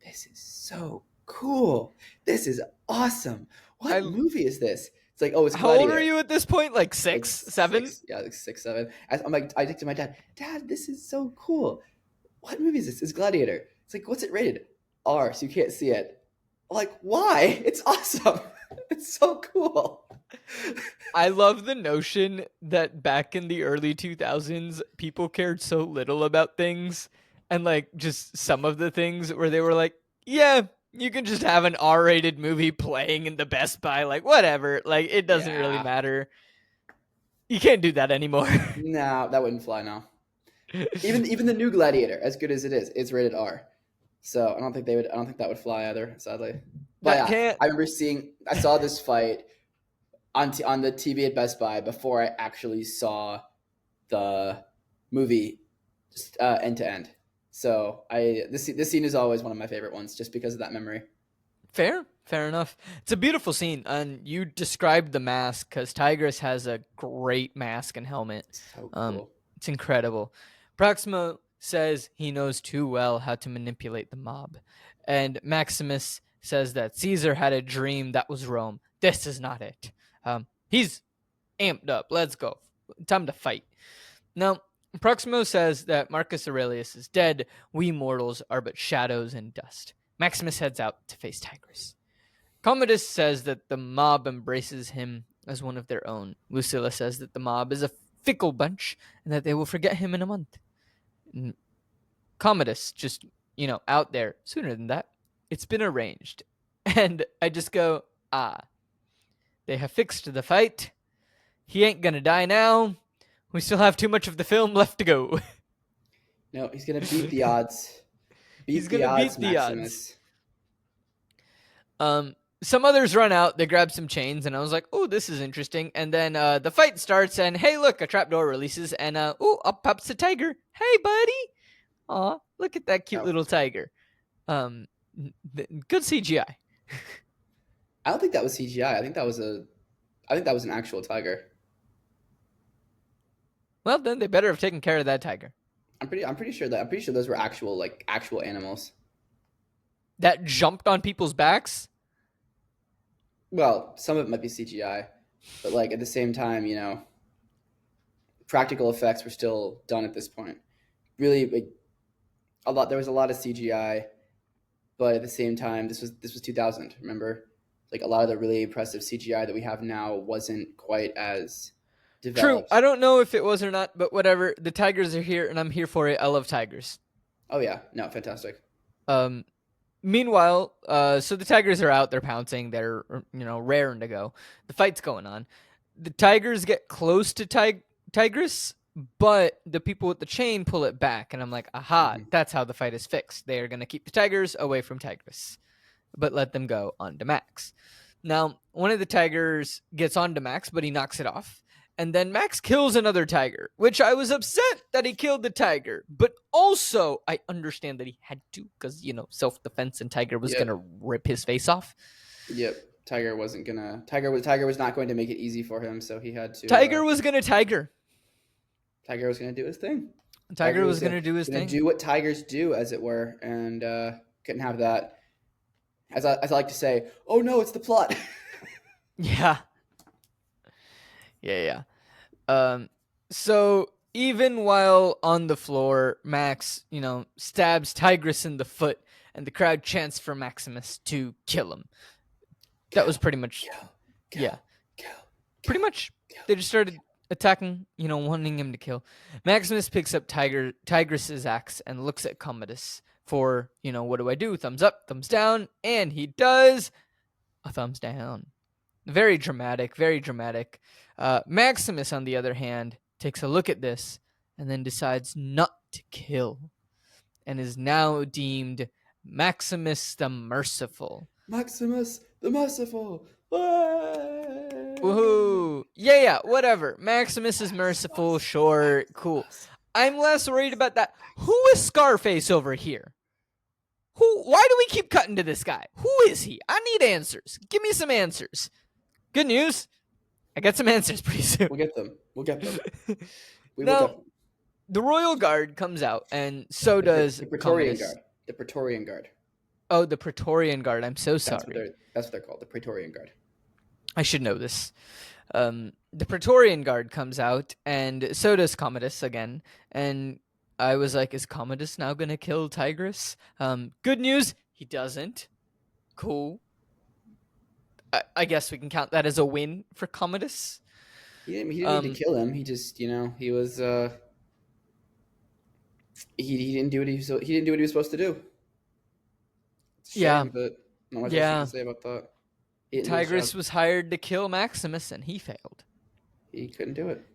this is so cool. This is awesome. What I movie is this? It's like, oh, it's How old are Gladiator. you at this point? Like Like six, seven? six, yeah, like 6, 7. I'm like, I think to my dad, Dad, this is so cool. What movie is this? It's Gladiator. It's like, what's it rated? R, so you can't see it. I'm like, why? It's awesome. It's so cool. I love the notion that back in the early 2000s, people cared so little about things, and like just some of the things where they were like, yeah, you can just have an R-rated movie playing in the Best Buy, like whatever, like it doesn't really Yeah. matter. You can't do that anymore. No, that wouldn't fly now. Even the new Gladiator, as good as it is, it's rated R. So I don't think they would. I don't think that would fly either. Sadly, but That yeah, can't. I saw this fight on the TV at Best Buy before I actually saw the movie end to end. So this scene is always one of my favorite ones, just because of that memory. Fair enough. It's a beautiful scene, and you described the mask because Tigris has a great mask and helmet. So Um, cool. it's incredible. Proximo says he knows too well how to manipulate the mob, and Maximus says that Caesar had a dream that was Rome. This is not it. He's amped up. Let's go. Time to fight. Now, Proximo says that Marcus Aurelius is dead. We mortals are but shadows and dust. Maximus heads out to face Tigris. Commodus says that the mob embraces him as one of their own. Lucilla says that the mob is a fickle bunch and that they will forget him in a month. And Commodus just, out there sooner than that. It's been arranged. And I just go, they have fixed the fight. He ain't gonna die now. We still have too much of the film left to go. No, he's gonna beat the odds. He's Beat the gonna beat odds, the odds. Maximus. Some others run out. They grab some chains, and I was like, "Oh, this is interesting." And then the fight starts, and hey, look, a trapdoor releases, and up pops a tiger. Hey, buddy! Aw, look at that cute Oh. little tiger. Good CGI. I don't think that was CGI. I think that was an actual tiger. Well, then they better have taken care of that tiger. I'm pretty sure those were actual animals. That jumped on people's backs. Well, some of it might be CGI, but like at the same time, practical effects were still done at this point. Really, like, there was a lot of CGI, but at the same time, this was 2000. Remember, like a lot of the really impressive CGI that we have now wasn't quite as True. developed. I don't know if it was or not, but whatever. The tigers are here, and I'm here for it. I love tigers. Oh yeah, no, fantastic. Um, Meanwhile, so the tigers are out. They're pouncing. They're raring to go. The fight's going on. The tigers get close to Tigress, but the people with the chain pull it back, and I'm like, aha, Mhm. that's how the fight is fixed. They are going to keep the tigers away from Tigress, but let them go onto Max. Now, one of the tigers gets onto Max, but he knocks it off. And then Max kills another tiger, which I was upset that he killed the tiger. But also, I understand that he had to because, self-defense and Tiger was going Yep. to rip his face off. Yep. Tiger was not going to make it easy for him, so he had to. Tiger was going to tiger. Tiger was going to do his thing. Tiger was going to do his Going thing. to do what tigers do, as it were, and couldn't have that. As I like to say, oh no, it's the plot. Yeah. Yeah. So even while on the floor, Max, stabs Tigress in the foot, and the crowd chants for Maximus to kill him. That was pretty much, pretty much. They just started attacking, wanting him to kill. Maximus picks up Tigress's axe and looks at Commodus for, what do I do? Thumbs up, thumbs down, and he does a thumbs down. Very dramatic, very dramatic. Maximus, on the other hand, takes a look at this and then decides not to kill and is now deemed Maximus the Merciful. Maximus the Merciful. Woohoo! Yeah, whatever. Maximus is merciful, sure, cool. I'm less worried about that. Who is Scarface over here? Why do we keep cutting to this guy? Who is he? I need answers. Give me some answers. Good news. I got some answers pretty soon. We'll get them. Now, the Royal Guard comes out, and so does the Praetorian Commodus. Guard. The Praetorian Guard. Oh, the Praetorian Guard. I'm so sorry. That's what they're called. The Praetorian Guard. I should know this. The Praetorian Guard comes out, and so does Commodus again. And I was like, is Commodus now going to kill Tigress? Good news, he doesn't. Cool. I guess we can count that as a win for Commodus. He didn't need to kill him. He just, he was. He didn't do what he was supposed to do. It's a shame, but not much else to say about that. Tigress was hired to kill Maximus, and he failed. He couldn't do it.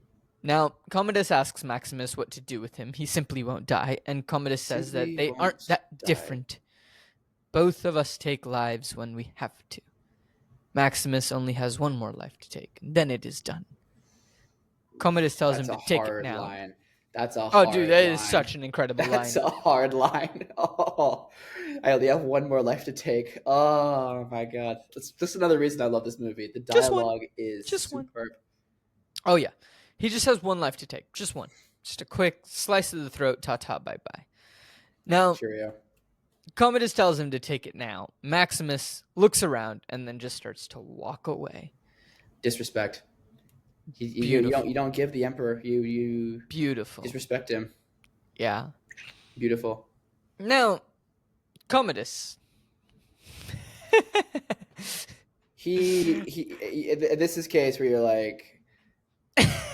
Now, Commodus asks Maximus what to do with him. He simply won't die, and Commodus says that they aren't that different. Both of us take lives when we have to. Maximus only has one more life to take, and then it is done. Commodus tells him to take it now. Line. That's a hard line. Oh, dude, that is such an incredible line. That's a hard line. Oh, I only have one more life to take. Oh, my God. That's just another reason I love this movie. The dialogue is superb. Oh, yeah. He just has one life to take. Just one. Just a quick slice of the throat. Ta-ta, bye-bye. Now, Cheerio. Commodus tells him to take it now. Maximus looks around and then just starts to walk away. Disrespect. You don't give the emperor. You beautiful. Disrespect him. Yeah. Beautiful. Now, Commodus. This is a case where you're like,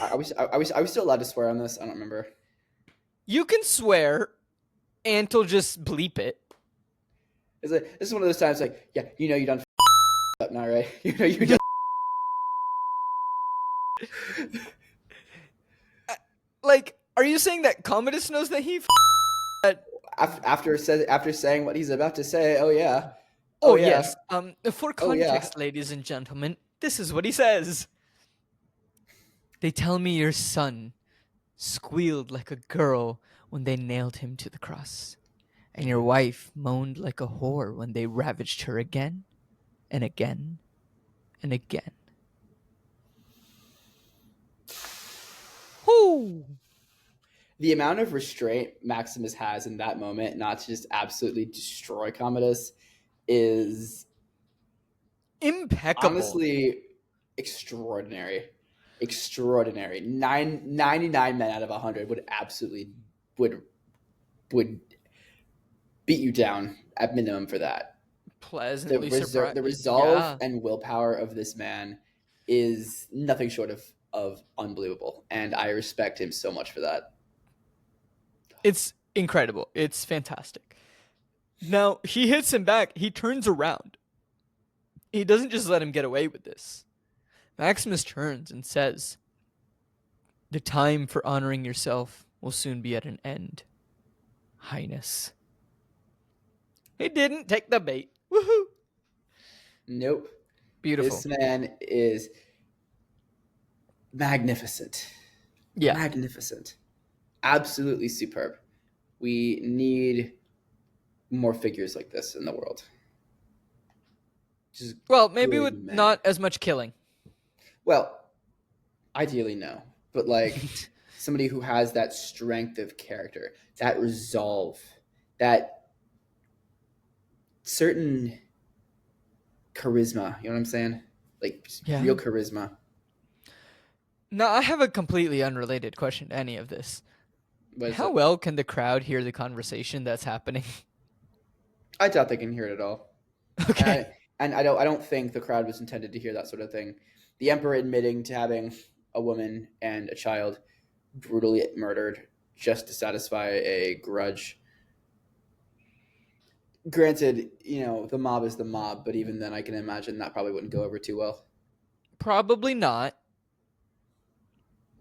are we still allowed to swear on this? I don't remember. You can swear, Ant'll just bleep it. This is one of those times like, yeah, you done up now, right? You done. Like, are you saying that Commodus knows that he after saying what he's about to say? Oh yeah. Oh yeah. Yes. For context, ladies and gentlemen, this is what he says. They tell me your son squealed like a girl when they nailed him to the cross, and your wife moaned like a whore when they ravaged her again and again and again. Whoo! The amount of restraint Maximus has in that moment, not to just absolutely destroy Commodus, is impeccable. Honestly, extraordinary. 99 men out of 100 would absolutely would beat you down at minimum for that. Pleasantly surprised. The resolve and willpower of this man is nothing short of unbelievable, and I respect him so much for that. It's incredible. It's fantastic. Now, he hits him back. He turns around. He doesn't just let him get away with this. Maximus turns and says, "The time for honoring yourself will soon be at an end, Highness." He didn't take the bait. Woohoo! Nope. Beautiful. This man is magnificent. Yeah. Magnificent. Absolutely superb. We need more figures like this in the world. Just Well, maybe good with men. not as much killing. Well, ideally, no. But like somebody who has that strength of character, that resolve, that certain charisma. You know what I'm saying? Like Yeah. real charisma. Now, I have a completely unrelated question to any of this. What is How it? well can the crowd hear the conversation that's happening? I doubt they can hear it at all. Okay. And I don't think the crowd was intended to hear that sort of thing. The emperor admitting to having a woman and a child brutally murdered just to satisfy a grudge. Granted, the mob is the mob, but even then I can imagine that probably wouldn't go over too well. Probably not.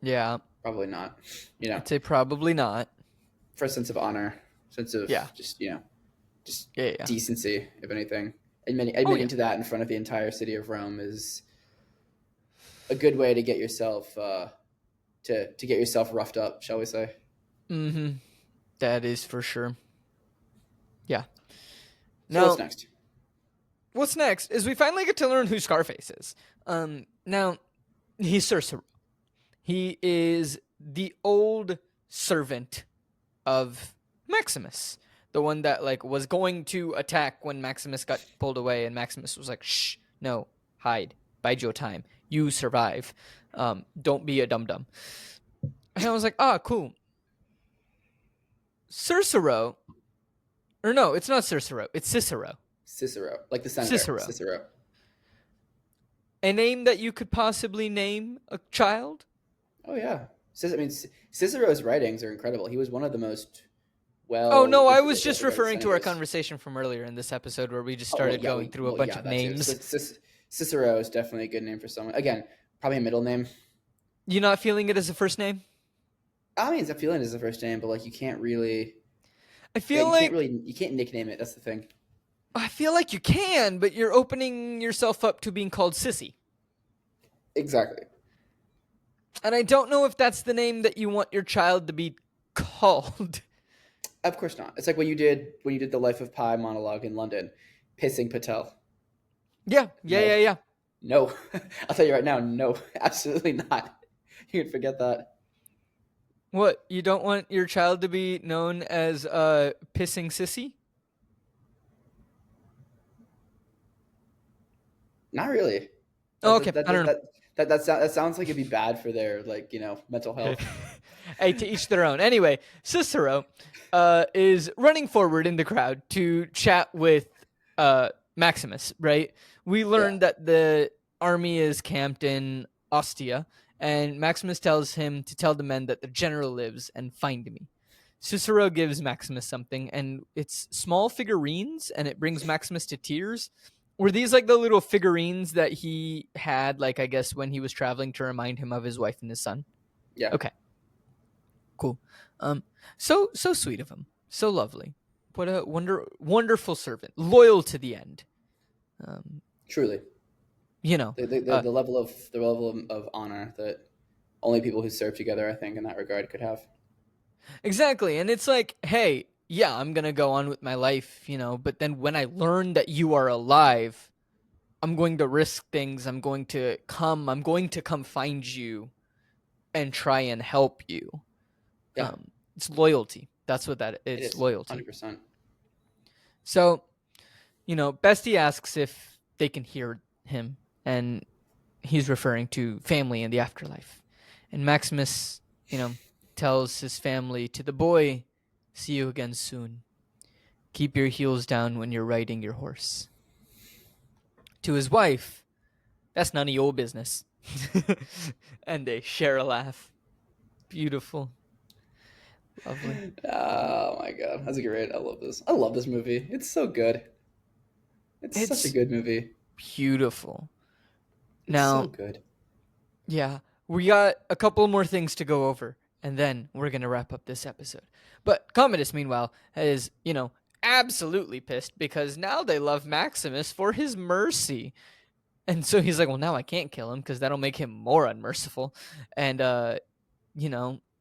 Yeah, Probably not. I'd say probably not. For a sense of honor, sense of Yeah. just Yeah. decency, if anything. Admitting yeah. to that in front of the entire city of Rome is a good way to get yourself to get yourself roughed up, shall we say? Mm-hmm. That is for sure. Yeah. So Now, what's next? what's next is we finally get to learn who Scarface is. Now, he's Cicero. He is the old servant of Maximus, the one that like was going to attack when Maximus got pulled away, and Maximus was like, "Shh, no, hide, bide your time. You survive. Don't be a dum dum." And I was like, "Ah, cool." Cicero, or no, it's not Cicero. It's Cicero. Cicero, like the senator. Cicero. A name that you could possibly name a child? Oh yeah. Cicero's writings are incredible. He was one of the most Oh no, I was regarded just referring to our senators. conversation from earlier in this episode where we just Oh, well, started yeah, going through a bunch of that too. names. Cicero is definitely a good name for someone. Again, probably a middle name. You not feeling it as a first name? I mean, it's a feeling as a first name, but like you can't really. I Yeah, feel like you can't nickname it. That's the thing. you can, but you're opening yourself up to being called Sissy. Exactly. And I don't know if that's the name that you want your child to be called. Of course not. It's like when you did the Life of Pi monologue in London, pissing Patel. Yeah. No, I'll tell you right now. No, absolutely not. You can forget that. What? You don't want your child to be known as Pissing Sissy? Not really. Oh, okay. I don't know. That sounds like it'd be bad for their mental health. Hey, to each their own. Anyway, Cicero is running forward in the crowd to chat with Maximus, right? We learned that the army is camped in Ostia, and Maximus tells him to tell the men that the general lives and find me. Cicero gives Maximus something, and it's small figurines, and it brings Maximus to tears. Were these like the little figurines that he had, like, I guess, when he was traveling to remind him of his wife and his son? Yeah. Okay. Cool. So sweet of him. So lovely. What a wonderful servant. Loyal to the end. Truly. The level of honor that only people who serve together, I think, in that regard could have. Exactly. And it's like, hey, yeah, I'm going to go on with my life, but then when I learn that you are alive, I'm going to risk things. I'm going to come find you and try and help you. Yeah. It's loyalty. That's what that is. It is. Loyalty. 100%. So, Bestie asks if they can hear him, and he's referring to family in the afterlife. And Maximus, tells his family, to the boy, see you again soon. Keep your heels down when you're riding your horse. To his wife, that's none of your business. And they share a laugh. Beautiful. Lovely. Oh my god, that's great. I love this. I love this movie. It's so good. It's such a It's good movie. beautiful. It's so Now, good. yeah, we got a couple more things to go over, and then we're going to wrap up this episode. But Commodus, meanwhile, is, absolutely pissed because now they love Maximus for his mercy. And so he's like, well, now I can't kill him because that'll make him more unmerciful. And,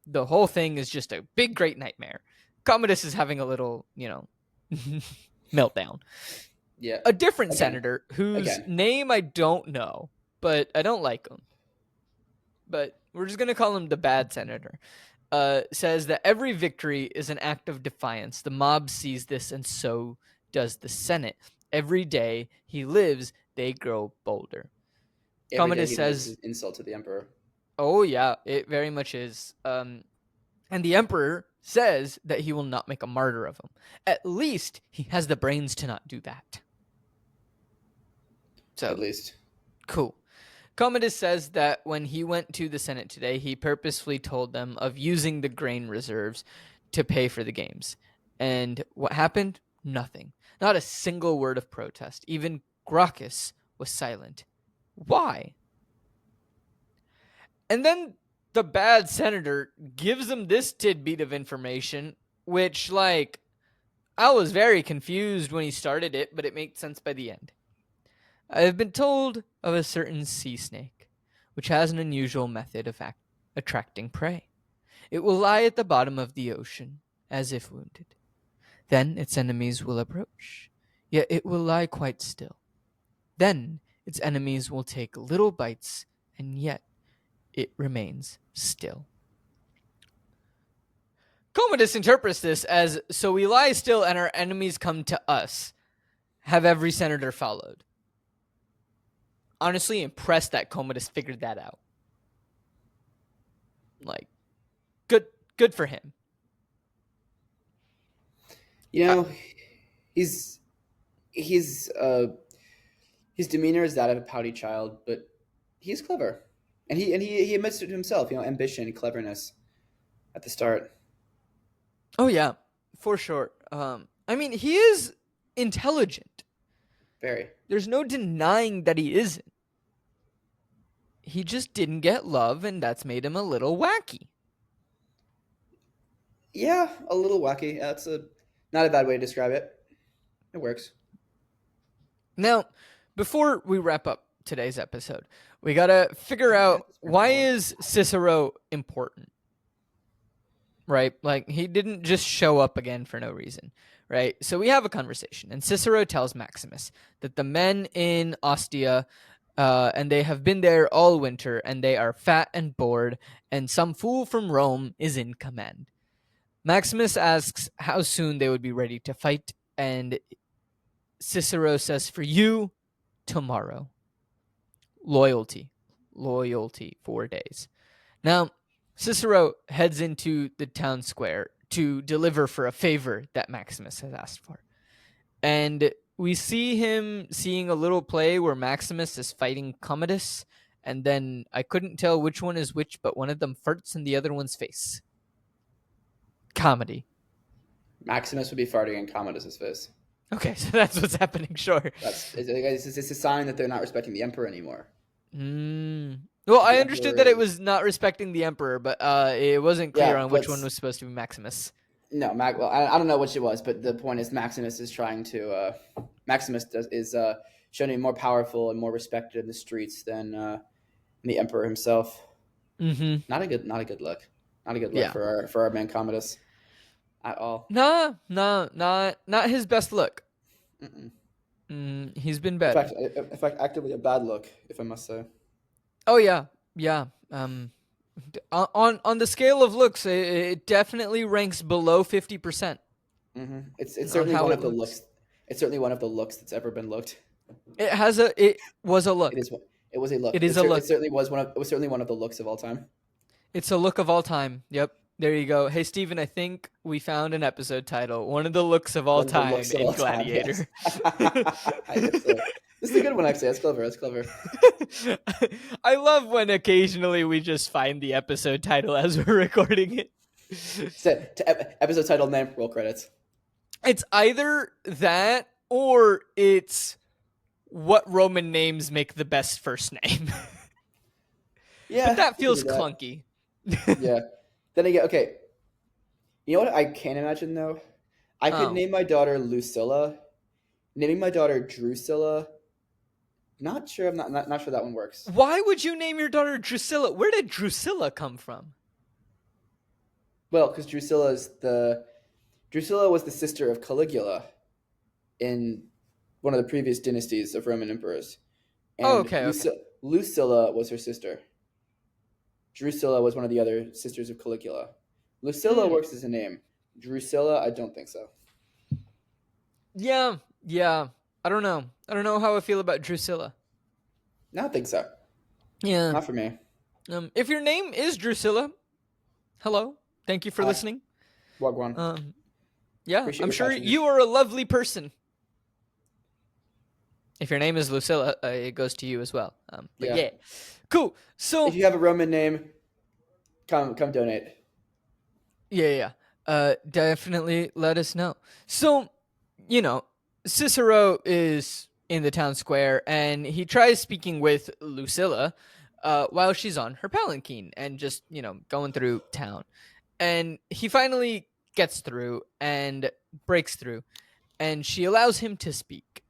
the whole thing is just a big, great nightmare. Commodus is having a little, meltdown. Yeah. A different Again. senator whose Again. name I don't know, but I don't like him. But we're just going to call him the bad senator. Says that every victory is an act of defiance. The mob sees this, and so does the Senate. Every day he lives, they grow bolder. Every day Commodus he says, makes insult to the emperor. oh, yeah, it very much is. And the emperor says that he will not make a martyr of him. At least he has the brains to not do that. So, At least. cool. Commodus says that when he went to the Senate today, he purposefully told them of using the grain reserves to pay for the games. And what happened? Nothing. Not a single word of protest. Even Gracchus was silent. Why? And then the bad senator gives him this tidbit of information, which, I was very confused when he started it, but it made sense by the end. I have been told of a certain sea snake, which has an unusual method of attracting prey. It will lie at the bottom of the ocean, as if wounded. Then its enemies will approach, yet it will lie quite still. Then its enemies will take little bites, and yet it remains still. Commodus interprets this as, so we lie still and our enemies come to us. Have every senator followed? Honestly impressed that Commodus figured that out. Good for him. His demeanor is that of a pouty child, but he's clever, and he admits it to himself. Ambition and cleverness at the start. Oh yeah, for sure. He is intelligent. Very. There's no denying that he isn't. He just didn't get love, and that's made him a little wacky. Yeah, a little wacky. That's not a bad way to describe it. It works. Now, before we wrap up today's episode, we gotta figure out, why is Cicero important? Right? He didn't just show up again for no reason. Right? So we have a conversation, and Cicero tells Maximus that the men in Ostia, and they have been there all winter, and they are fat and bored, and some fool from Rome is in command. Maximus asks how soon they would be ready to fight, and Cicero says, for you, tomorrow. Loyalty, 4 days. Now, Cicero heads into the town square to deliver for a favor that Maximus has asked for. And we see him seeing a little play where Maximus is fighting Commodus, and then I couldn't tell which one is which, but one of them farts in the other one's face. Comedy. Maximus would be farting in Commodus's face. Okay, so that's what's happening, sure. It's a sign that they're not respecting the emperor anymore. Well, I understood that it was not respecting the emperor, but it wasn't clear on which one was supposed to be Maximus. No, I don't know which it was, but the point is Maximus is trying to is shown to be more powerful and more respected in the streets than the emperor himself. Mm-hmm. Not a good look. Not a good look for our man Commodus at all. Nah, not his best look. He's been better. In fact, actively a bad look, if I must say. Oh yeah. On the scale of looks, it definitely ranks below 50%. Mm-hmm. It's certainly one of the looks. It's certainly one of the looks that's ever been looked. It was a look. It was a look. It is a look. It certainly was one of the looks of all time. It's a look of all time. Yep. There you go. Hey, Steven, I think we found an episode title. One of the looks of all time in Gladiator. Yes. This is a good one, actually. That's clever. I love when occasionally we just find the episode title as we're recording it. Episode title name, roll credits. It's either that or it's what Roman names make the best first name. But Yeah, that you can do feels that. clunky. Yeah. Then again, okay. You know what I can't imagine though? I could Oh. name my daughter Lucilla. Naming my daughter Drusilla. Not sure. I'm not sure that one works. Why would you name your daughter Drusilla? Where did Drusilla come from? Well, because Drusilla was the sister of Caligula in one of the previous dynasties of Roman emperors, Oh, and okay, okay. Lucilla was her sister. Drusilla was one of the other sisters of Caligula. Lucilla Hmm. works as a name. Drusilla, I don't think so. Yeah, yeah. I don't know. I don't know how I feel about Drusilla. I don't think so. Yeah. Not for me. If your name is Drusilla, hello. Thank you for Hi, listening. Wagwan. Um, yeah, Appreciate I'm your sure patronage. you are a lovely person. If your name is Lucilla, it goes to you as well. But Yeah. yeah, cool. If So you have a Roman name, come donate. yeah. Definitely let us know. So, Cicero is in the town square and he tries speaking with Lucilla while she's on her palanquin and just, going through town. And he finally gets through and breaks through and she allows him to speak,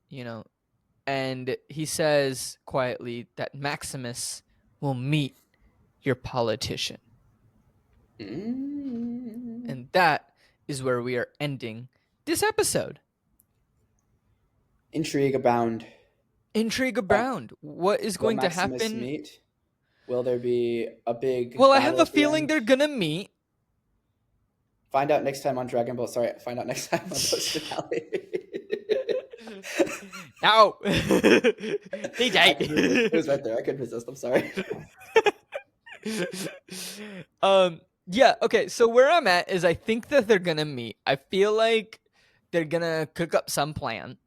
and he says quietly that Maximus will meet your politician. Mm. And that is where we are ending this episode. Intrigue abound. Intrigue Find, abound. What is will going to Maximus happen? meet? Will there be a big Well, I have battle a at the feeling end? they're gonna meet. Find out next time on Dragon Ball. Sorry, find out next time on Post Finale. No, they died. It was right there. I couldn't resist. I'm sorry. Yeah. Okay. So where I'm at is, I think that they're gonna meet. I feel like they're gonna cook up some plan,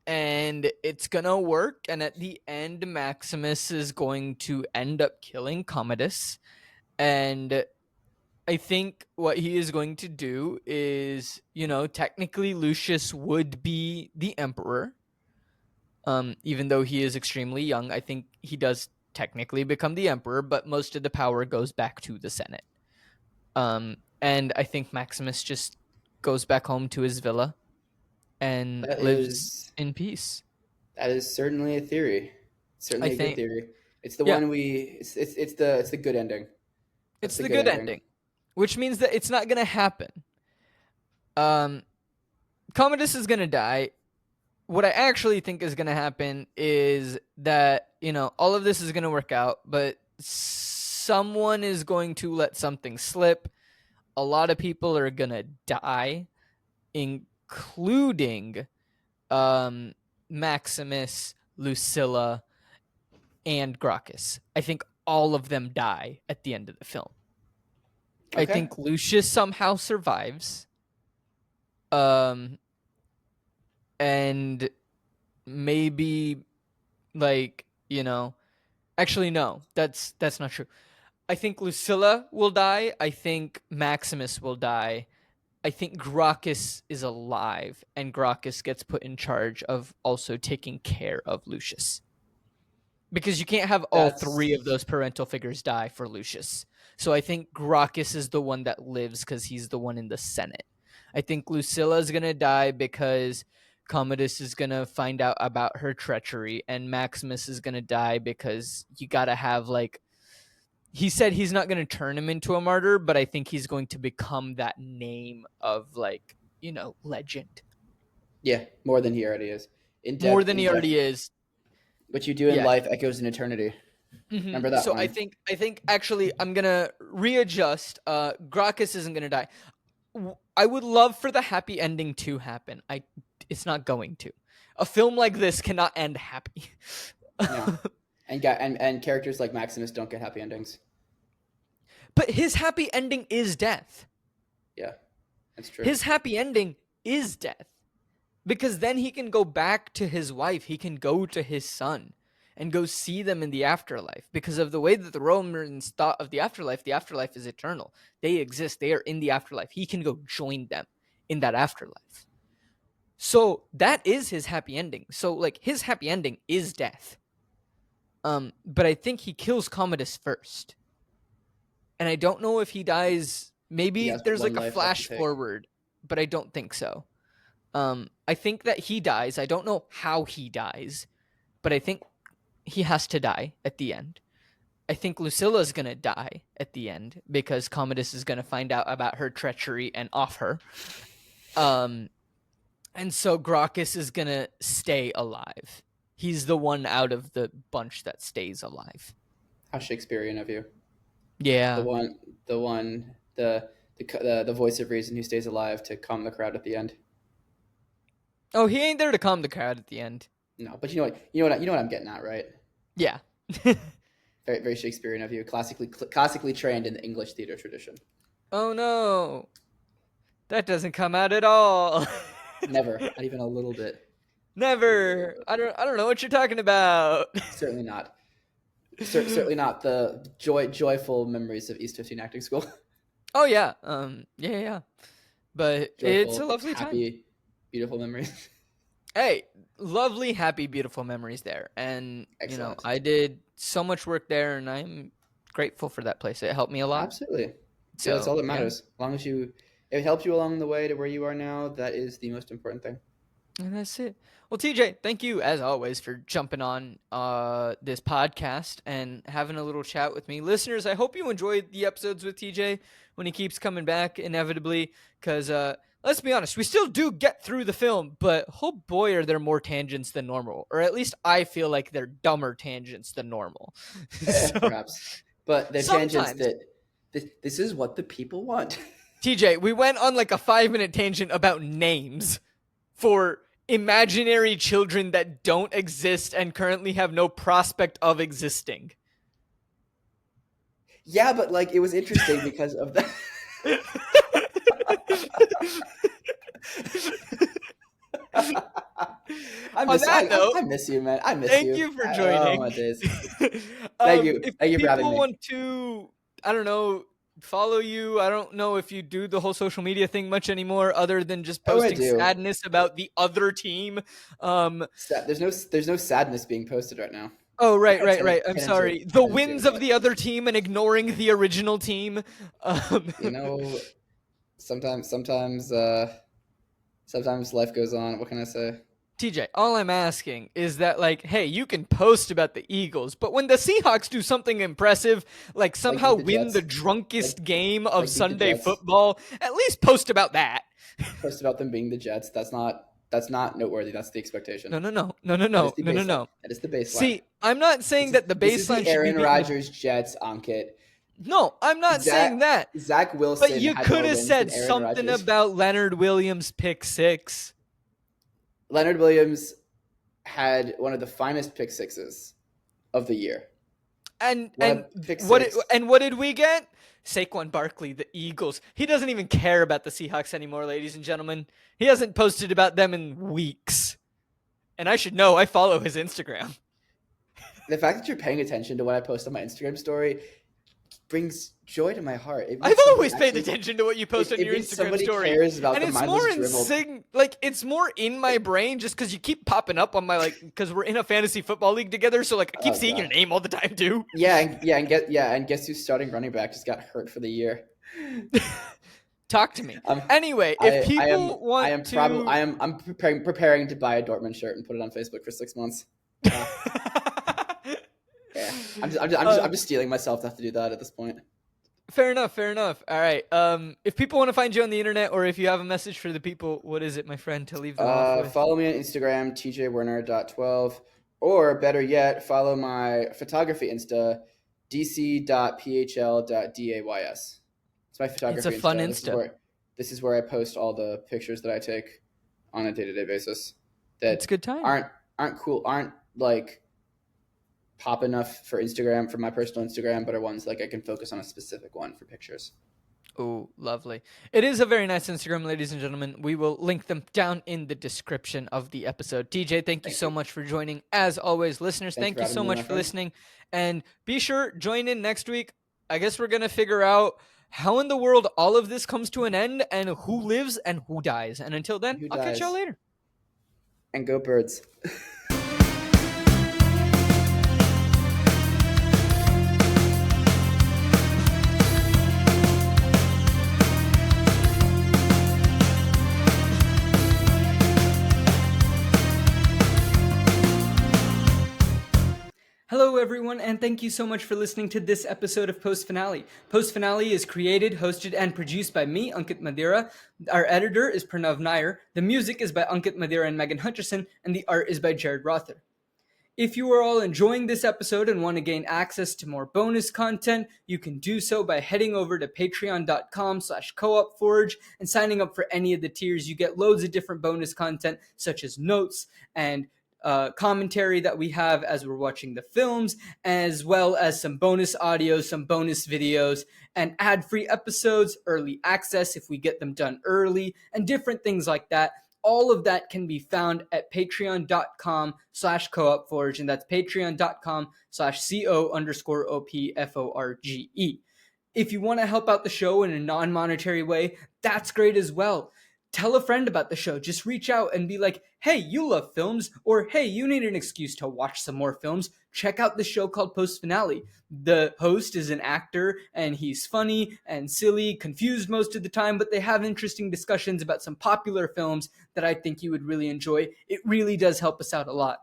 and it's gonna work. And at the end, Maximus is going to end up killing Commodus, and I think what he is going to do is, technically Lucius would be the emperor. Even though he is extremely young, I think he does technically become the emperor, but most of the power goes back to the Senate. And I think Maximus just goes back home to his villa and That lives is in peace. that is certainly a theory. I Certainly a good think, theory. It's the yeah, one it's the good ending. That's it's the the good good ending. ending, which means that it's not gonna happen. Um, Commodus is gonna die. What I actually think is gonna happen is that, all of this is gonna work out, but someone is going to let something slip. A lot of people are gonna die, including Maximus, Lucilla, and Gracchus. I think all of them die at the end of the film. I Okay. think Lucius somehow survives. Um, and maybe, like, actually no, that's not true. I think Lucilla will die. I think Maximus will die. I think Gracchus is alive, and Gracchus gets put in charge of also taking care of Lucius. Because you can't have all three of That's those parental figures die for Lucius. So I think Gracchus is the one that lives because he's the one in the Senate. I think Lucilla is going to die because Commodus is going to find out about her treachery, and Maximus is going to die because you got to have, like, he said he's not going to turn him into a martyr, but I think he's going to become that name of, like, legend. yeah, more than he already is. More than he already is. What you do in Yeah. life echoes in eternity. Remember that So I line. think actually I'm gonna readjust. Gracchus isn't gonna die. I would love for the happy ending to happen. It's not going to. A film like this cannot end happy. Yeah. And characters like Maximus don't get happy endings. But his happy ending is death. Yeah, that's true. His happy ending is death. Because then he can go back to his wife. He can go to his son. and go see them in the afterlife because of the way that the Romans thought of the afterlife. The afterlife is eternal. They exist. They are in the afterlife. He can go join them in that afterlife. So that is his happy ending. So like his happy ending is death. But I think he kills Commodus first. And I don't know if he dies. Maybe there's like a flash forward, but I don't think so. I think that he dies. I don't know how he dies, but I think he has to die at the end. I think Lucilla's going to die at the end because Commodus is going to find out about her treachery and off her. And so Gracchus is going to stay alive. He's the one out of the bunch that stays alive. How Shakespearean of you. Yeah. The voice of reason who stays alive to calm the crowd at the end. Oh, he ain't there to calm the crowd at the end. No, but you know what I'm getting at, right? Yeah. Very, very Shakespearean of you. Classically trained in the English theater tradition. Oh no, that doesn't come out at all. Never, not even a little bit. Never. I don't know what you're talking about. Certainly not. Certainly not the joyful memories of East 15 acting school. Oh yeah. Yeah. But joyful, it's a lovely happy, time. Beautiful memories. Hey, lovely, happy, beautiful memories there. And excellent. I did so much work there, and I'm grateful for that place. It helped me a lot. Absolutely. So yeah, that's all that matters. As long as if it helped you along the way to where you are now, that is the most important thing. And that's it. Well, TJ, thank you as always for jumping on this podcast and having a little chat with me. Listeners, I hope you enjoyed the episodes with TJ when he keeps coming back inevitably because let's be honest, we still do get through the film, but oh boy, are there more tangents than normal. Or at least I feel like they're dumber tangents than normal. So, perhaps. But they're tangents that this is what the people want. TJ, we went on like a 5-minute tangent about names for imaginary children that don't exist and currently have no prospect of existing. Yeah, but like it was interesting because of that. I miss you, man. I miss you. Thank you for joining. Oh my days. Thank you. Thank you for having me. If people want to, I don't know, follow you, I don't know if you do the whole social media thing much anymore other than just posting sadness about the other team. There's no sadness being posted right now. Oh, right. I'm sorry. The wins of the other team and ignoring the original team. Sometimes life goes on. What can I say? TJ, all I'm asking is that, like, hey, you can post about the Eagles, but when the Seahawks do something impressive, like somehow win the drunkest game of Sunday football, at least post about that. Post about them being the Jets. That's not noteworthy. That's the expectation. No. That is the baseline. See, I'm not saying that the baseline should be Aaron Rodgers Jets, Ankit. No, I'm not saying that. Zach Wilson. But you could have said something about Leonard Williams' pick six. Leonard Williams had one of the finest pick sixes of the year. And what did we get? Saquon Barkley, the Eagles. He doesn't even care about the Seahawks anymore, ladies and gentlemen. He hasn't posted about them in weeks. And I should know, I follow his Instagram. The fact that you're paying attention to what I post on my Instagram story brings joy to my heart. I've always paid attention to what you post on your Instagram story. Cares about and it's more in my brain just because you keep popping up on my because we're in a fantasy football league together, so I keep seeing your name all the time too. And guess who's starting running back just got hurt for the year. Talk to me. Anyway, if people want to, I'm preparing to buy a Dortmund shirt and put it on Facebook for 6 months. Yeah, I'm just stealing myself to have to do that at this point. Fair enough. All right. If people want to find you on the internet, or if you have a message for the people, what is it, my friend, to leave them off with? Follow me on Instagram, tjwerner.12, or better yet, follow my photography Insta, dc.phl.days. It's my photography. It's a fun Insta. This is where I post all the pictures that I take on a day-to-day basis. It's a good time. Aren't cool. Aren't like pop enough for Instagram, for my personal Instagram, but are ones like I can focus on a specific one for pictures. Oh, lovely. It is a very nice Instagram, ladies and gentlemen. We will link them down in the description of the episode. TJ, thank you Thank so you. much for joining. As always, listeners, Thank you thank for you having so me, much my for friend. listening. And be sure, join in next week. I guess we're going to figure out how in the world all of this comes to an end and who lives and who dies. And until then, Who I'll catch y'all dies? later. And go birds. Hello, everyone, and thank you so much for listening to this episode of Post Finale. Post Finale is created, hosted, and produced by me, Ankit Madhira. Our editor is Pranav Nair. The music is by Ankit Madhira and Megan Hutcherson, and the art is by Jarid Rother. If you are all enjoying this episode and want to gain access to more bonus content, you can do so by heading over to patreon.com/coopforge and signing up for any of the tiers. You get loads of different bonus content, such as notes and commentary that we have as we're watching the films, as well as some bonus audio, some bonus videos, and ad-free episodes, early access if we get them done early, and different things like that. All of that can be found at patreon.com/coopforge, and that's patreon.com/co_opforge. If you want to help out the show in a non-monetary way, that's great as well. Tell a friend about the show. Just reach out and be like, hey, you love films, or hey, you need an excuse to watch some more films. Check out the show called Post Finale. The host is an actor, and he's funny and silly, confused most of the time, but they have interesting discussions about some popular films that I think you would really enjoy. It really does help us out a lot.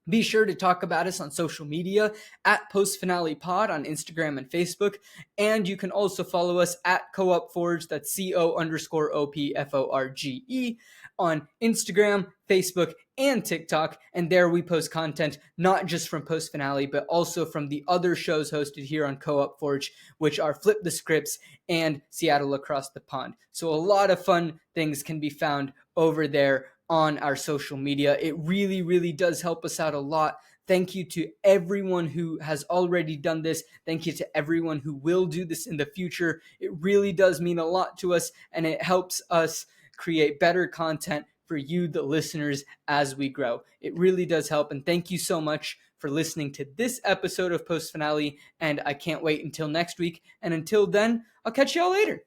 Be sure to talk about us on social media at Post Finale Pod on Instagram and Facebook. And you can also follow us at CoOpForge, that's CO_OPFORGE, on Instagram, Facebook, and TikTok. And there we post content not just from Post Finale, but also from the other shows hosted here on Co-op Forge, which are Flip the Scripts and Seattle Across the Pond. So a lot of fun things can be found over there on our social media. It really, really does help us out a lot. Thank you to everyone who has already done this. Thank you to everyone who will do this in the future. It really does mean a lot to us, and it helps us create better content for you, the listeners, as we grow. It really does help, and thank you so much for listening to this episode of Post Finale, and I can't wait until next week. And until then, I'll catch y'all later.